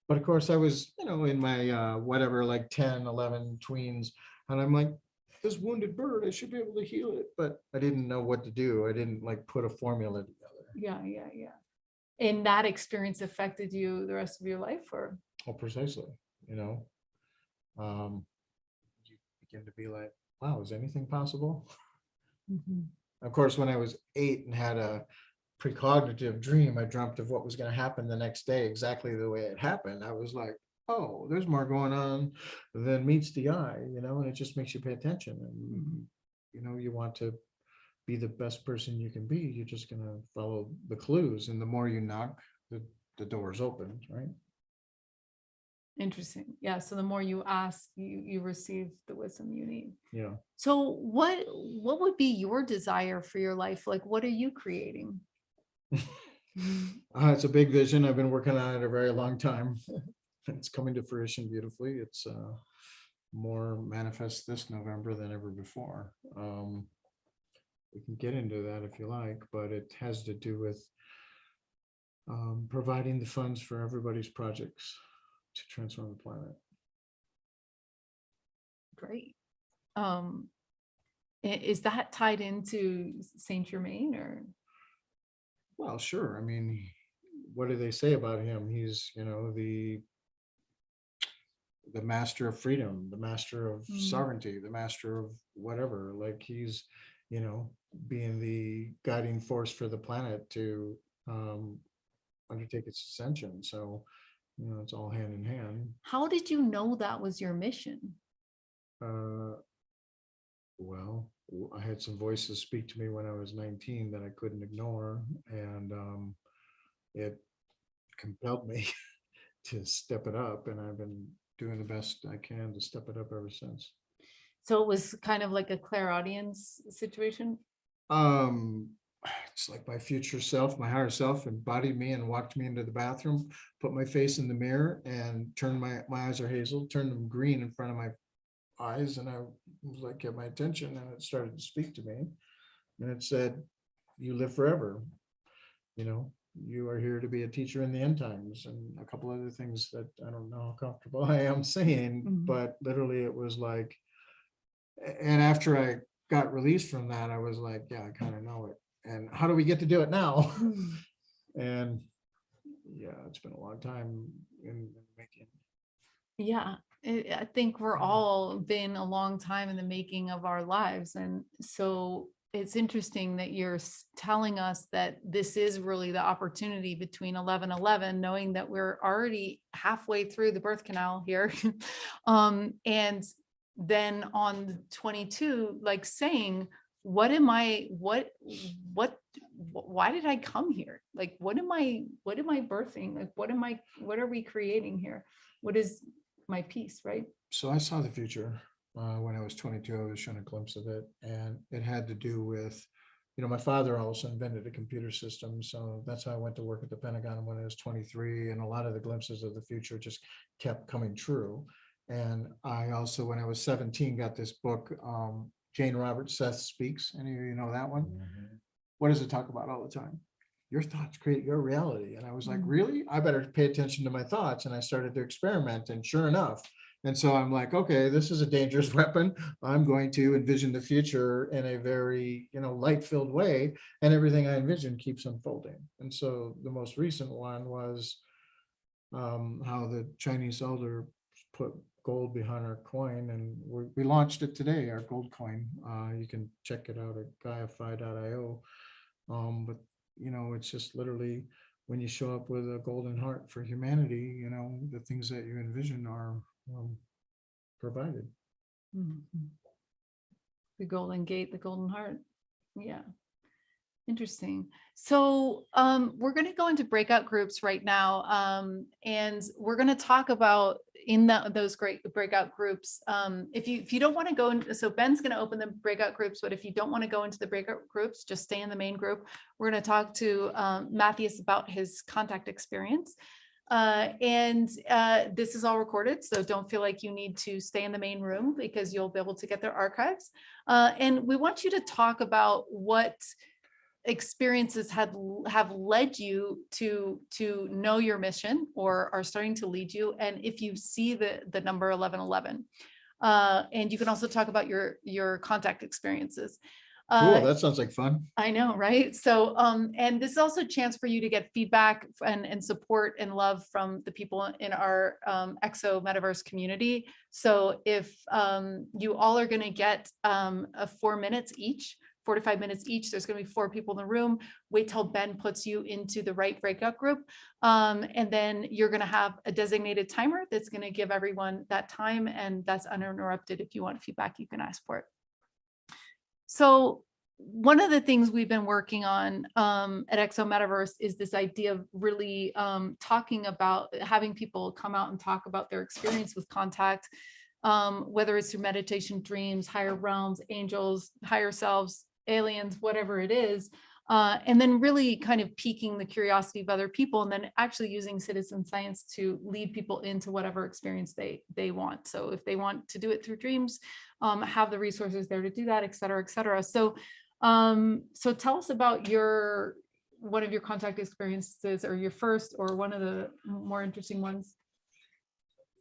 But of course I was, in my whatever, like 10, 11 tweens. And I'm like, this wounded bird, I should be able to heal it. But I didn't know what to do. I didn't put a formula together. Yeah. And that experience affected you the rest of your life, or? Oh, precisely. you begin to be like, wow, is anything possible? Mhm. Of course, when I was 8 and had a precognitive dream, I dreamt of what was going to happen the next day, exactly the way it happened. I was like, oh, there's more going on than meets the eye, and it just makes you pay attention. And, you want to be the best person you can be. You're just going to follow the clues. And the more you knock, the door's open, right? Interesting. Yeah. So the more you ask, you receive the wisdom you need. Yeah. So what would be your desire for your life? Like, what are you creating? It's a big vision. I've been working on it a very long time. It's coming to fruition beautifully. It's more manifest this November than ever before. We can get into that if you like, but it has to do with providing the funds for everybody's projects to transform the planet. Great. Is that tied into Saint Germain or? Well, sure. I mean, what do they say about him? He's, the master of freedom, the master of sovereignty, the master of whatever. Like he's, being the guiding force for the planet to undertake its ascension. So, it's all hand in hand. How did you know that was your mission? Well, I had some voices speak to me when I was 19 that I couldn't ignore, and it compelled me to step it up, and I've been doing the best I can to step it up ever since. So it was kind of like a clairaudience situation? It's like my future self, my higher self embodied me and walked me into the bathroom, put my face in the mirror and turned my eyes are hazel, turned them green in front of my eyes, and I was like, get my attention, and it started to speak to me, and it said, you live forever, you are here to be a teacher in the end times, and a couple other things that I don't know how comfortable I am saying, but literally it was like, and after I got released from that, I was like, yeah, I kind of know it, and how do we get to do it now? And yeah, it's been a long time in the making. Yeah, I think we're all been a long time in the making of our lives. And so it's interesting that you're telling us that this is really the opportunity between 11/11, knowing that we're already halfway through the birth canal here. And then on the 22, like saying, why did I come here? Like, what am I birthing? Like, what are we creating here? What is my piece, right? So I saw the future when I was 22. I was shown a glimpse of it, and it had to do with, my father also invented a computer system, so that's how I went to work at the Pentagon when I was 23, and a lot of the glimpses of the future just kept coming true. And I also, when I was 17, got this book, Jane Roberts Seth Speaks. Any of you know that one? What does it talk about all the time? Your thoughts create your reality. And I was like, really? I better pay attention to my thoughts. And I started to experiment, and sure enough. And so I'm like, okay, this is a dangerous weapon. I'm going to envision the future in a very, light-filled way. And everything I envision keeps unfolding. And so the most recent one was how the Chinese elder put gold behind our coin, and we launched it today, our gold coin. You can check it out at GaiaPhi.io. But it's just literally when you show up with a golden heart for humanity, the things that you envision are provided. The golden gate, the golden heart. Yeah. Interesting. So we're going to go into breakout groups right now. And we're going to talk about in those great breakout groups. If you don't want to go in, so Ben's going to open the breakout groups, but if you don't want to go into the breakout groups, just stay in the main group. We're going to talk to Mathues about his contact experience. This is all recorded, so don't feel like you need to stay in the main room because you'll be able to get their archives. And we want you to talk about what experiences have led you to know your mission or are starting to lead you, and if you see the number 11/11, and you can also talk about your contact experiences. Cool, that sounds like fun. I know, right? So, and this is also a chance for you to get feedback and support and love from the people in our EXO Metaverse community. So if you all are going to get 4 minutes each, 4 to 5 minutes each, there's going to be 4 people in the room. Wait till Ben puts you into the right breakout group. And then you're going to have a designated timer that's going to give everyone that time, and that's uninterrupted. If you want feedback, you can ask for it. So one of the things we've been working on at EXO Metaverse is this idea of really talking about having people come out and talk about their experience with contact, whether it's through meditation, dreams, higher realms, angels, higher selves, aliens, whatever it is. And then really kind of piquing the curiosity of other people, and then actually using citizen science to lead people into whatever experience they want. So if they want to do it through dreams, have the resources there to do that, et cetera, et cetera. So, so tell us about one of your contact experiences, or your first, or one of the more interesting ones.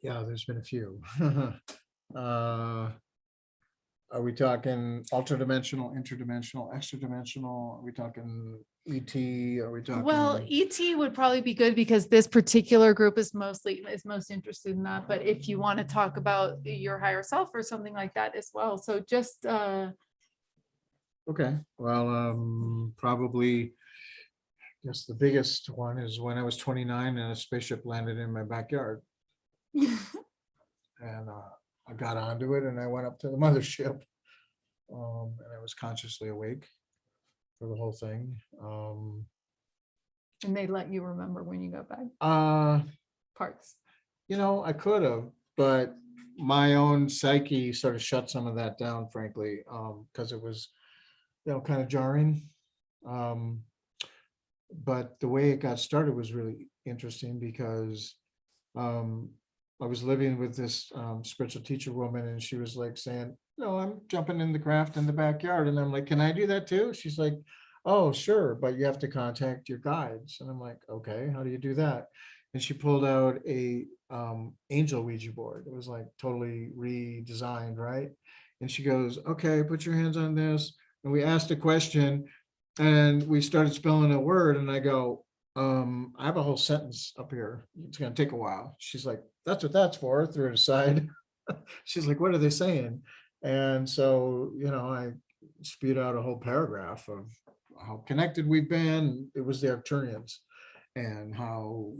Yeah, there's been a few. Are we talking ultra-dimensional, interdimensional, extra-dimensional? Are we talking ET? Are we talking? Well, ET would probably be good because this particular group is most interested in that. But if you want to talk about your higher self or something like that as well. So just Okay, well, probably, I guess the biggest one is when I was 29 and a spaceship landed in my backyard. And I got onto it and I went up to the mothership. And I was consciously awake for the whole thing. and they let you remember when you got back parts. I could have, but my own psyche sort of shut some of that down, frankly, because it was, kind of jarring. But the way it got started was really interesting because I was living with this spiritual teacher woman, and she was like saying, I'm jumping in the craft in the backyard. And I'm like, can I do that too? She's like, oh, sure, but you have to contact your guides. And I'm like, okay, how do you do that? And she pulled out a angel Ouija board. It was like totally redesigned, right? And she goes, okay, put your hands on this. And we asked a question and we started spelling a word. And I go, I have a whole sentence up here. It's going to take a while. She's like, that's what that's for. Threw it aside. She's like, what are they saying? And so, I spewed out a whole paragraph of how connected we've been. It was the Arcturians and how,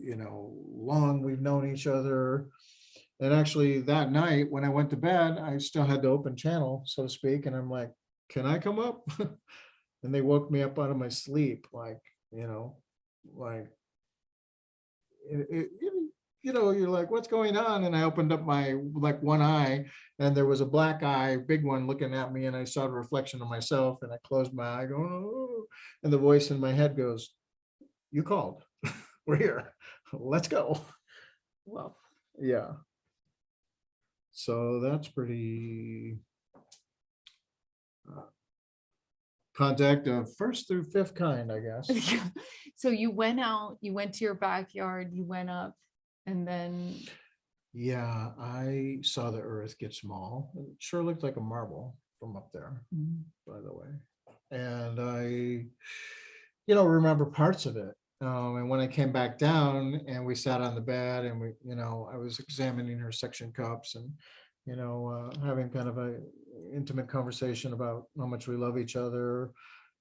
long we've known each other. And actually that night when I went to bed, I still had the open channel, so to speak. And I'm like, can I come up? And they woke me up out of my sleep, like, you're like, what's going on? And I opened up my one eye, and there was a black eye, big one, looking at me, and I saw the reflection of myself, and I closed my eye, going, oh, and the voice in my head goes, you called. We're here. Let's go. Well, yeah. So that's pretty contact of first through fifth kind, I guess. so you went out, you went to your backyard, you went up, and then. Yeah, I saw the earth get small. It sure looked like a marble from up there, by the way. And I, remember parts of it. And when I came back down and we sat on the bed and we, I was examining her section cups and, having kind of a intimate conversation about how much we love each other,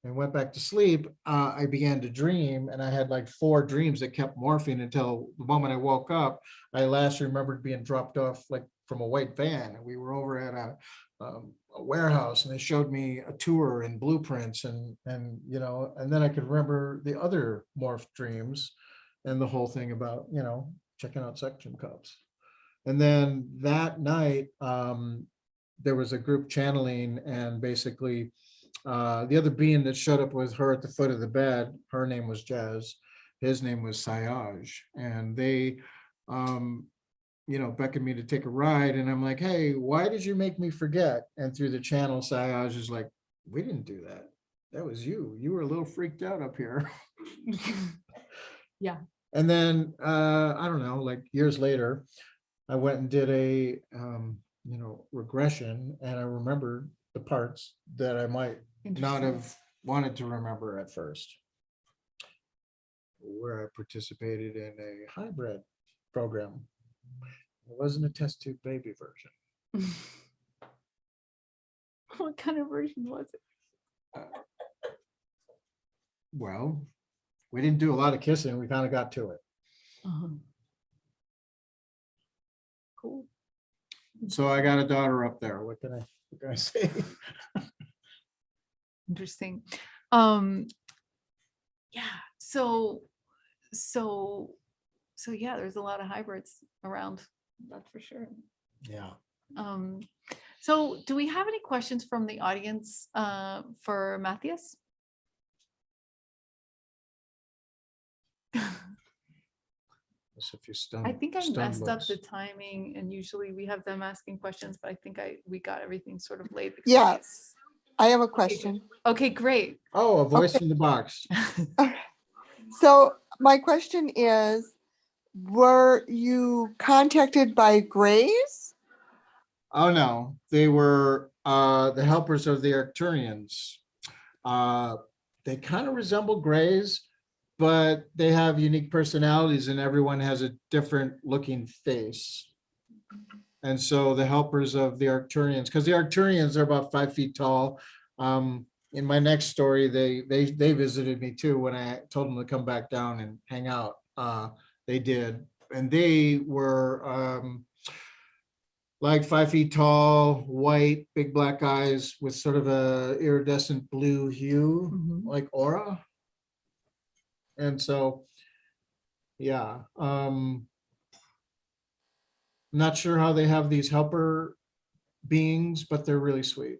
and went back to sleep, I began to dream, and I had like 4 dreams that kept morphing until the moment I woke up. I last remembered being dropped off like from a white van, and we were over at a warehouse, and they showed me a tour and blueprints, and then I could remember the other morph dreams and the whole thing about checking out section cups. And then that night there was a group channeling, and basically the other being that showed up with her at the foot of the bed, her name was Jazz, his name was Sayaj, and they beckoned me to take a ride, and I'm like, hey, why did you make me forget? And through the channel, Sayaj is like, we didn't do that. That was you. You were a little freaked out up here. Yeah. And then I don't know, like years later, I went and did a regression, and I remembered the parts that I might not have wanted to remember at first. Where I participated in a hybrid program. It wasn't a test tube baby version. What kind of version was it? Well, we didn't do a lot of kissing. We kind of got to it. Cool. So I got a daughter up there. What can I say? Interesting. Yeah. So yeah, there's a lot of hybrids around. That's for sure. Yeah. So do we have any questions from the audience for Mathues? If you stun, I think I stun messed up looks. the timing, and usually we have them asking questions, but I think we got everything sort of laid. Yes, I have a question. Okay, great. Oh, a voice in the box. So my question is, were you contacted by Grays? Oh no, they were the helpers of the Arcturians. They kind of resemble Greys, but they have unique personalities and everyone has a different looking face. And so the helpers of the Arcturians, because the Arcturians are about 5 feet tall. In my next story, they visited me too when I told them to come back down and hang out. They did, and they were like 5 feet tall, white, big black eyes with sort of a iridescent blue hue, like aura. And so, yeah, not sure how they have these helper beings, but they're really sweet.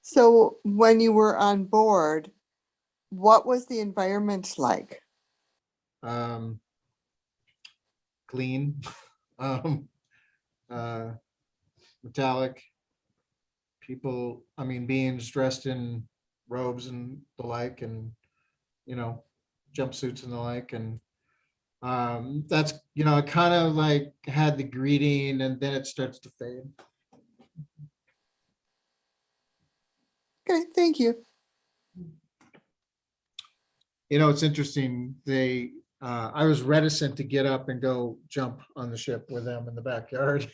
So when you were on board, what was the environment like? Clean, metallic people, I mean, beings dressed in robes and the like, and, you know, jumpsuits and the like. And that's, you know, it kind of like had the greeting and then it starts to fade. Okay, thank you. You know, it's interesting. I was reticent to get up and go jump on the ship with them in the backyard.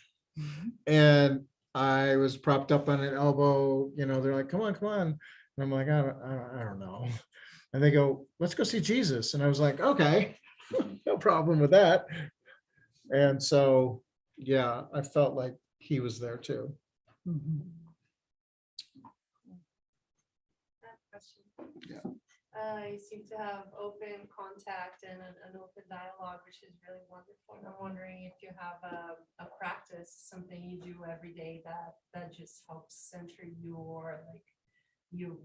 And I was propped up on an elbow, you know, they're like, come on, come on. And I'm like, I don't know. And they go, let's go see Jesus. And I was like, okay, no problem with that. And so, yeah, I felt like he was there too. Yeah. You seem to have open contact and an open dialogue, which is really wonderful. And I'm wondering if you have a practice, something you do every day that just helps center you, or like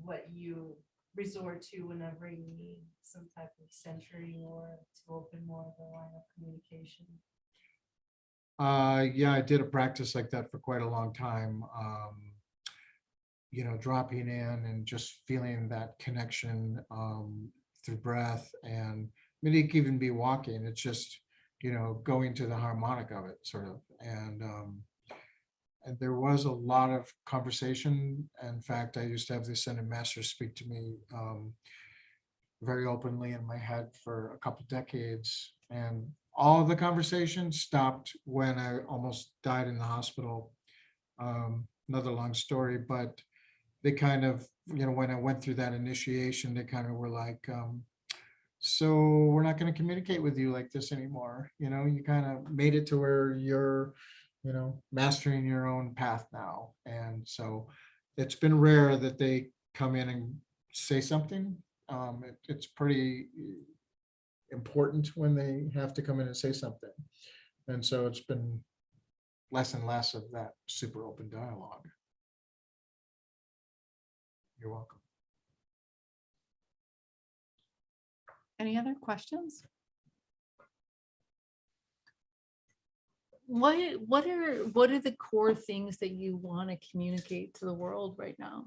what you resort to whenever you need some type of centering or to open more of a line of communication. Yeah, I did a practice like that for quite a long time. You know, dropping in and just feeling that connection through breath. And I mean, it could even be walking. It's just, you know, going to the harmonic of it, sort of. And there was a lot of conversation. In fact, I used to have the Ascended Masters speak to me very openly in my head for a couple decades. And all of the conversation stopped when I almost died in the hospital. Another long story, but they kind of, you know, when I went through that initiation, they kind of were like, so we're not going to communicate with you like this anymore. You know, you kind of made it to where you're, you know, mastering your own path now. And so it's been rare that they come in and say something. It's pretty important when they have to come in and say something. And so it's been less and less of that super open dialogue. You're welcome. Any other questions? What are the core things that you want to communicate to the world right now?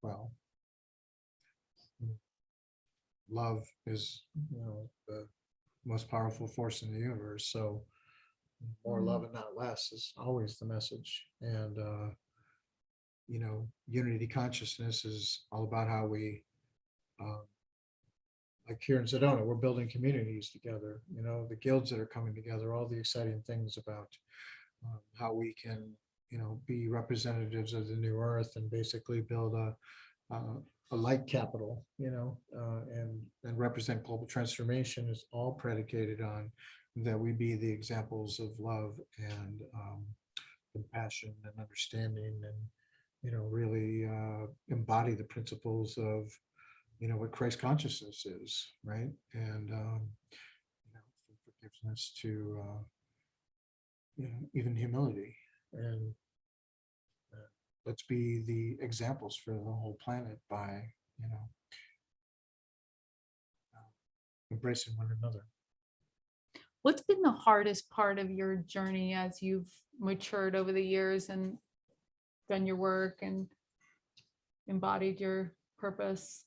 Well, love is, you know, the most powerful force in the universe. So More love and not less is always the message. And, unity consciousness is all about how we, like here in Sedona, we're building communities together, the guilds that are coming together, all the exciting things about how we can, be representatives of the new earth and basically build a light capital, and represent global transformation is all predicated on that we be the examples of love and compassion and understanding and, really embody the principles of, what Christ consciousness is, right? And, from forgiveness to, even humility. And let's be the examples for the whole planet by, embracing one another. What's been the hardest part of your journey as you've matured over the years and done your work and embodied your purpose?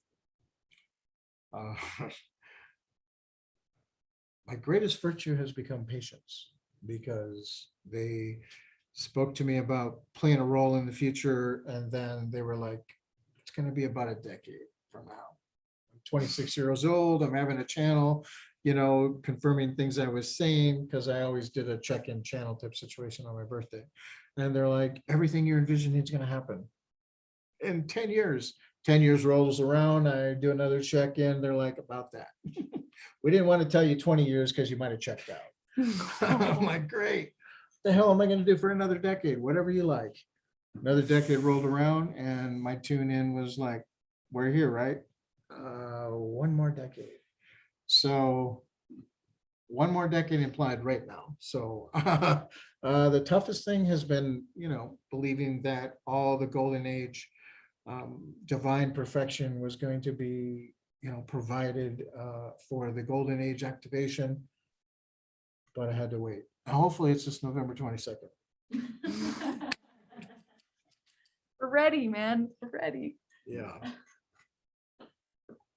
My greatest virtue has become patience, because they spoke to me about playing a role in the future, and then they were like, it's going to be about a decade from now. I'm 26 years old. I'm having a channel, confirming things I was saying, because I always did a check-in channel type situation on my birthday. And they're like, everything you're envisioning is going to happen in 10 years. 10 years rolls around, I do another check-in. They're like, about that. We didn't want to tell you 20 years because you might have checked out. I'm like, great. What the hell am I going to do for another decade? Whatever you like. Another decade rolled around, and my tune in was like, we're here, right? One more decade. So one more decade implied right now. So the toughest thing has been, believing that all the golden age divine perfection was going to be, provided for the golden age activation, but I had to wait. Hopefully it's just November 22nd. We're ready, man. We're ready. Yeah.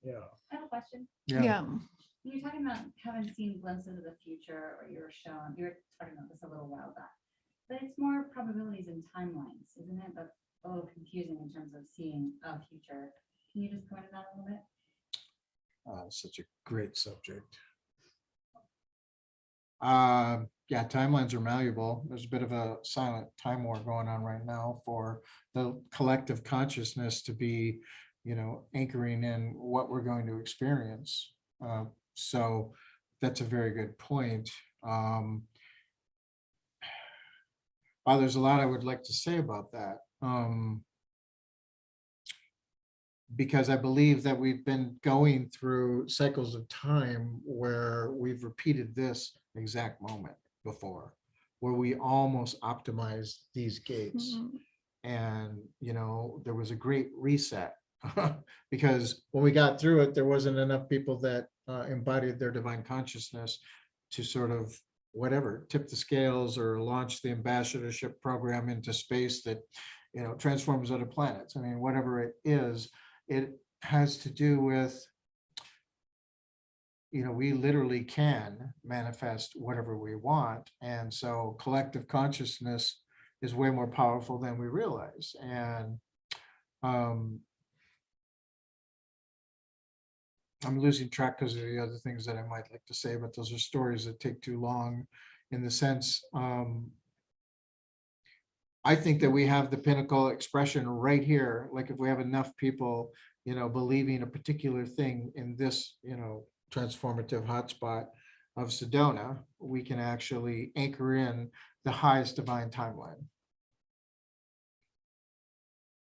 Yeah. I have a question. Yeah. You're talking about having seen glimpses of the future, or you were talking about this a little while back, but it's more probabilities and timelines, isn't it? That's a little confusing in terms of seeing a future. Can you just go into that a little bit? Such a great subject. Yeah, timelines are malleable. There's a bit of a silent time war going on right now for the collective consciousness to be, anchoring in what we're going to experience. So that's a very good point. There's a lot I would like to say about that. Because I believe that we've been going through cycles of time where we've repeated this exact moment before, where we almost optimized these gates. And, there was a great reset because when we got through it, there wasn't enough people that embodied their divine consciousness to sort of tip the scales or launch the ambassadorship program into space that, transforms other planets. I mean, whatever it is, it has to do with, we literally can manifest whatever we want. And so collective consciousness is way more powerful than we realize. And I'm losing track because of the other things that I might like to say, but those are stories that take too long in the sense, I think that we have the pinnacle expression right here. Like if we have enough people, believing a particular thing in this, transformative hotspot of Sedona, we can actually anchor in the highest divine timeline.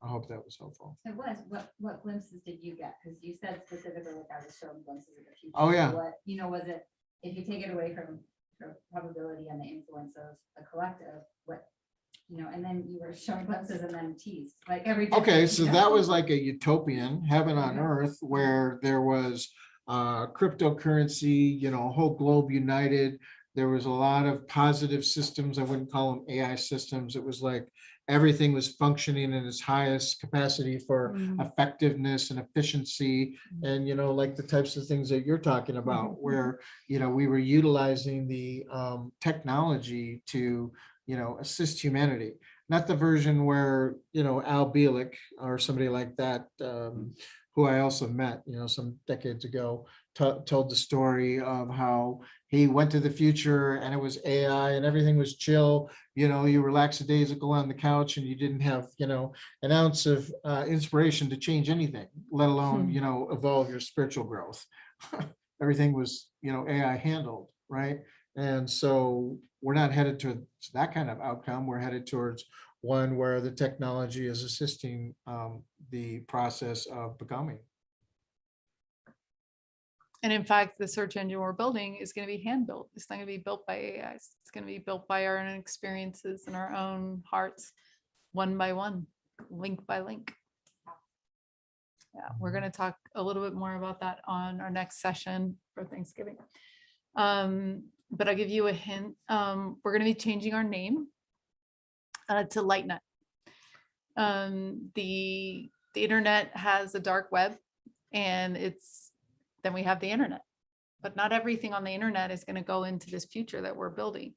I hope that was helpful. It was. What glimpses did you get? Because you said specifically like I was showing glimpses of the future. Oh, yeah. So what, was it, if you take it away from the probability and the influence of the collective, what, and then you were showing glimpses and then teased like every. Okay, so that was like a utopian heaven on earth where there was cryptocurrency, whole globe united, There was a lot of positive systems. I wouldn't call them AI systems. It was like everything was functioning in its highest capacity for effectiveness and efficiency. And, like the types of things that you're talking about, where, we were utilizing the technology to, assist humanity. Not the version where, Al Bielek or somebody like that, who I also met, some decades ago, told the story of how he went to the future and it was AI and everything was chill. You were lackadaisical on the couch and you didn't have, an ounce of inspiration to change anything, let alone, evolve your spiritual growth. Everything was, AI handled, right? And so we're not headed to that kind of outcome. We're headed towards one where the technology is assisting the process of becoming. And in fact, the search engine we're building is going to be hand built. It's not going to be built by AIs. It's going to be built by our own experiences and our own hearts, one by one, link by link. Yeah, we're going to talk a little bit more about that on our next session for Thanksgiving. But I'll give you a hint. We're going to be changing our name to LightNet. The internet has a dark web, and then we have the internet, but not everything on the internet is going to go into this future that we're building.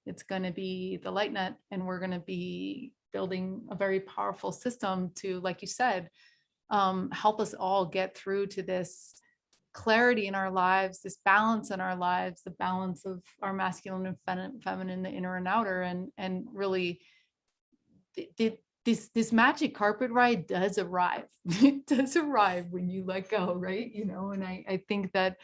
It's going to be the LightNet, and we're going to be building a very powerful system to, like you said, help us all get through to this clarity in our lives, this balance in our lives, the balance of our masculine and feminine, the inner and outer, and really this magic carpet ride does arrive. It does arrive when you let go, right? And I think that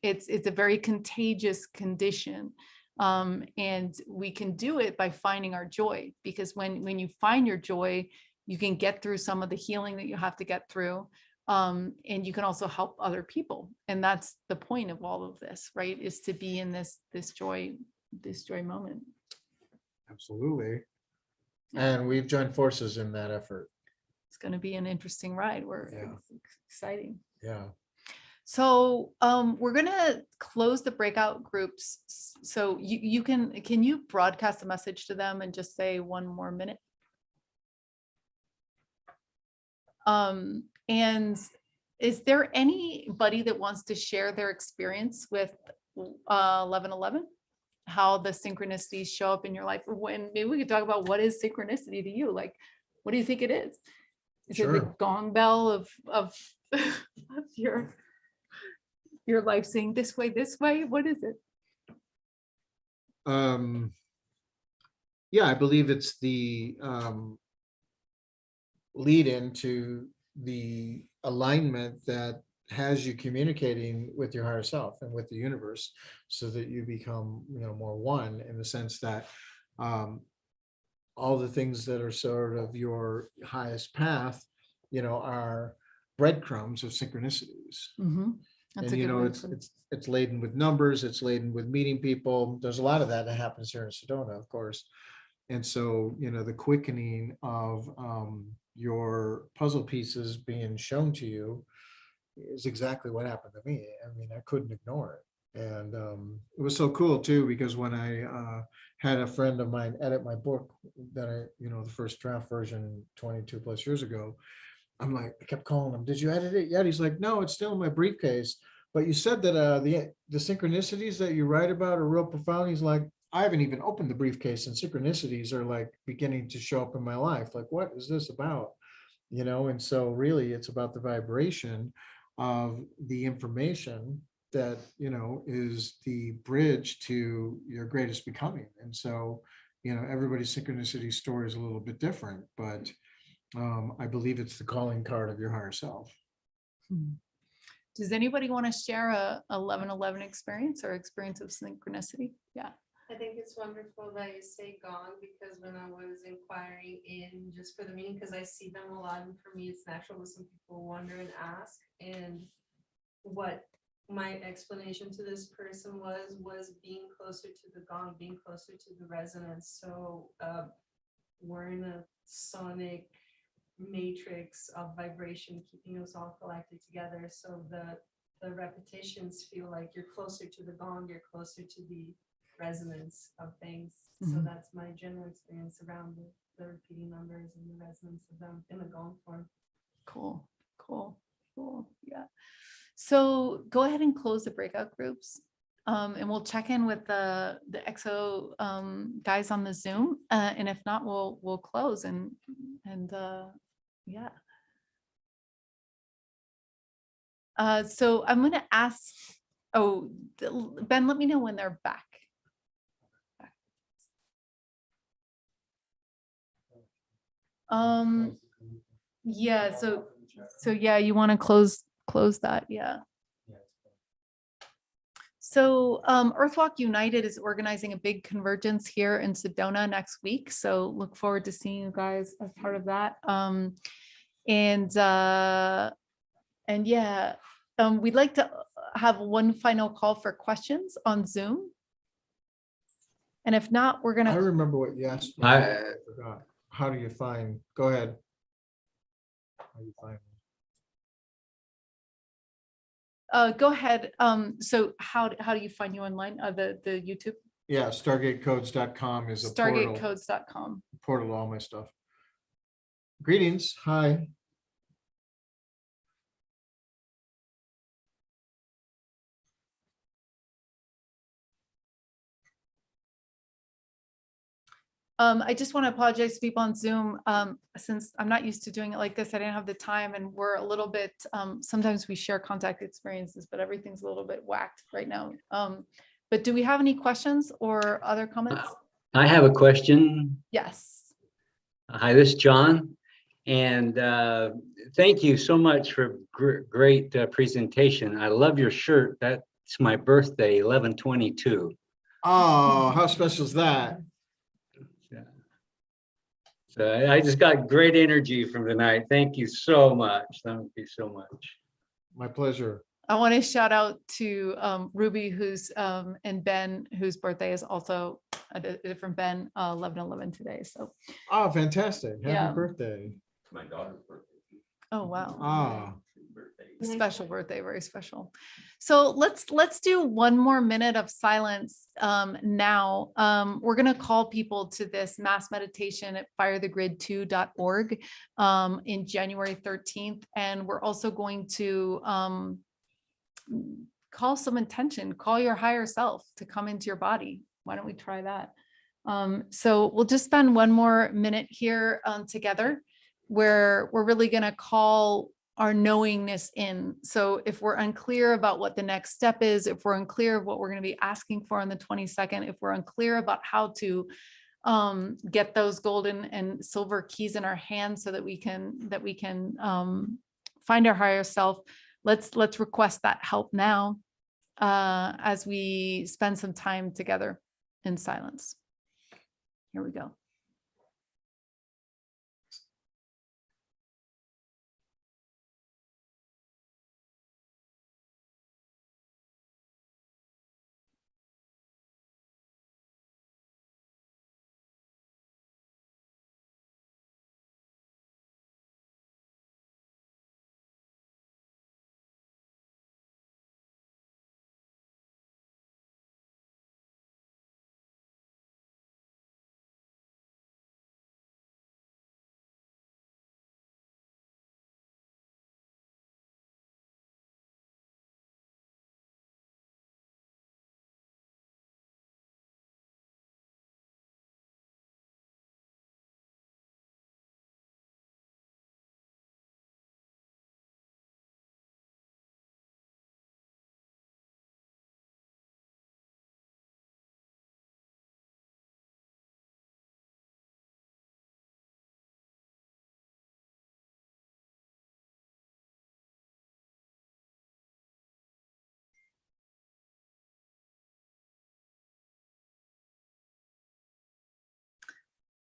it's a very contagious condition. And we can do it by finding our joy, because when you find your joy, you can get through some of the healing that you have to get through. And you can also help other people. And that's the point of all of this, right? Is to be in this joy moment. Absolutely. And we've joined forces in that effort. It's going to be an interesting ride. It's exciting. Yeah. So we're going to close the breakout groups. So can you broadcast a message to them and just say one more minute? And is there anybody that wants to share their experience with 1111? How the synchronicities show up in your life? Maybe we could talk about what is synchronicity to you? Like, what do you think it is? Is it the gong bell of your life saying this way? What is it? Yeah, I believe it's the lead into the alignment that has you communicating with your higher self and with the universe, so that you become, more one, in the sense that all the things that are sort of your highest path, are breadcrumbs of synchronicities. That's And it's laden with numbers, it's laden with meeting people. There's a lot of that happens here in Sedona, of course. And so, the quickening of your puzzle pieces being shown to you is exactly what happened to me. I mean, I couldn't ignore it. And it was so cool too, because when I had a friend of mine edit my book that the first draft version 22 plus years ago, I'm like, I kept calling him, did you edit it yet? He's like, no, it's still in my briefcase. But you said that the synchronicities that you write about are real profound. He's like, I haven't even opened the briefcase, and synchronicities are like beginning to show up in my life. Like, what is this about? And so really it's about the vibration of the information that, is the bridge to your greatest becoming. And so, everybody's synchronicity story is a little bit different, but I believe it's the calling card of your higher self. Does anybody want to share a 1111 experience or experience of synchronicity? Yeah. I think it's wonderful that you say gone, because when I was inquiring in just for the meeting, because I see them a lot, and for me it's natural that some people wonder and ask, and what my explanation to this person was being closer to the gong, being closer to the resonance. So we're in a sonic matrix of vibration keeping us all collected together. So the the repetitions feel like you're closer to the gong, you're closer to the resonance of things. So Mhm. that's my general experience around the repeating numbers and the resonance of them in the gong form. Cool, cool, cool. Yeah. So go ahead and close the breakout groups. And we'll check in with the EXO guys on the Zoom. And if not, we'll close and yeah. So I'm gonna ask, Ben, let me know when they're back. Yeah, so yeah, you want to close that, yeah. So Earthwalk United is organizing a big convergence here in Sedona next week. So look forward to seeing you guys as part of that. And yeah, we'd like to have one final call for questions on Zoom. And if not, we're I gonna, remember what you asked me. I- I forgot. How do you find, go ahead. How do you find me? go ahead. So how do you find you online? The YouTube? Yeah, stargatecodes.com is a portal, StargateCodes.com. portal to all my stuff. Greetings, hi. I just want to apologize to people on Zoom. Since I'm not used to doing it like this, I didn't have the time and we're a little bit, sometimes we share contact experiences, but everything's a little bit whacked right now. But do we have any questions or other comments? I have a question. Yes. Hi, this is John. And thank you so much for great presentation. I love your shirt. That's my birthday, 11/22. Oh, how special is that? So I just got great energy from tonight. Thank you so much. Thank you so much. My pleasure. I want to shout out to Ruby, who's and Ben, whose birthday is also a different Ben, 11/11 today. So, Oh, fantastic. Happy Yeah. birthday. My daughter's birthday. oh wow. Ah, Special birthday, very special. So let's do one more minute of silence now. We're going to call people to this mass meditation at firethegrid2.org in January 13th. And we're also going to call some intention, call your higher self to come into your body. Why don't we try that? So we'll just spend one more minute here together where we're really going to call our knowingness in. So if we're unclear about what the next step is, if we're unclear of what we're going to be asking for on the 22nd, if we're unclear about how to get those golden and silver keys in our hands so that we can find our higher self, let's request that help now as we spend some time together in silence. Here we go.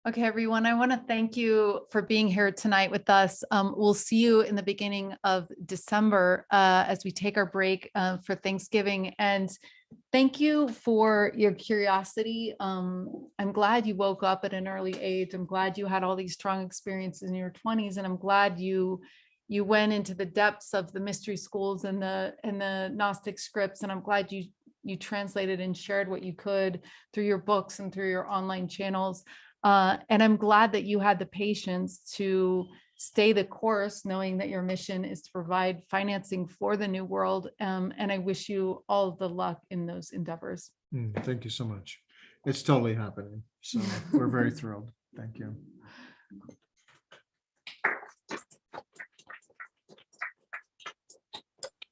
Okay, everyone, I want to thank you for being here tonight with us. We'll see you in the beginning of December as we take our break for Thanksgiving. And thank you for your curiosity. I'm glad you woke up at an early age. I'm glad you had all these strong experiences in your 20s, and I'm glad you you went into the depths of the mystery schools and the Gnostic scripts. And I'm glad you translated and shared what you could through your books and through your online channels. And I'm glad that you had the patience to stay the course, knowing that your mission is to provide financing for the new world. And I wish you all the luck in those endeavors. Thank you so much. It's totally happening. So we're very thrilled. Thank you.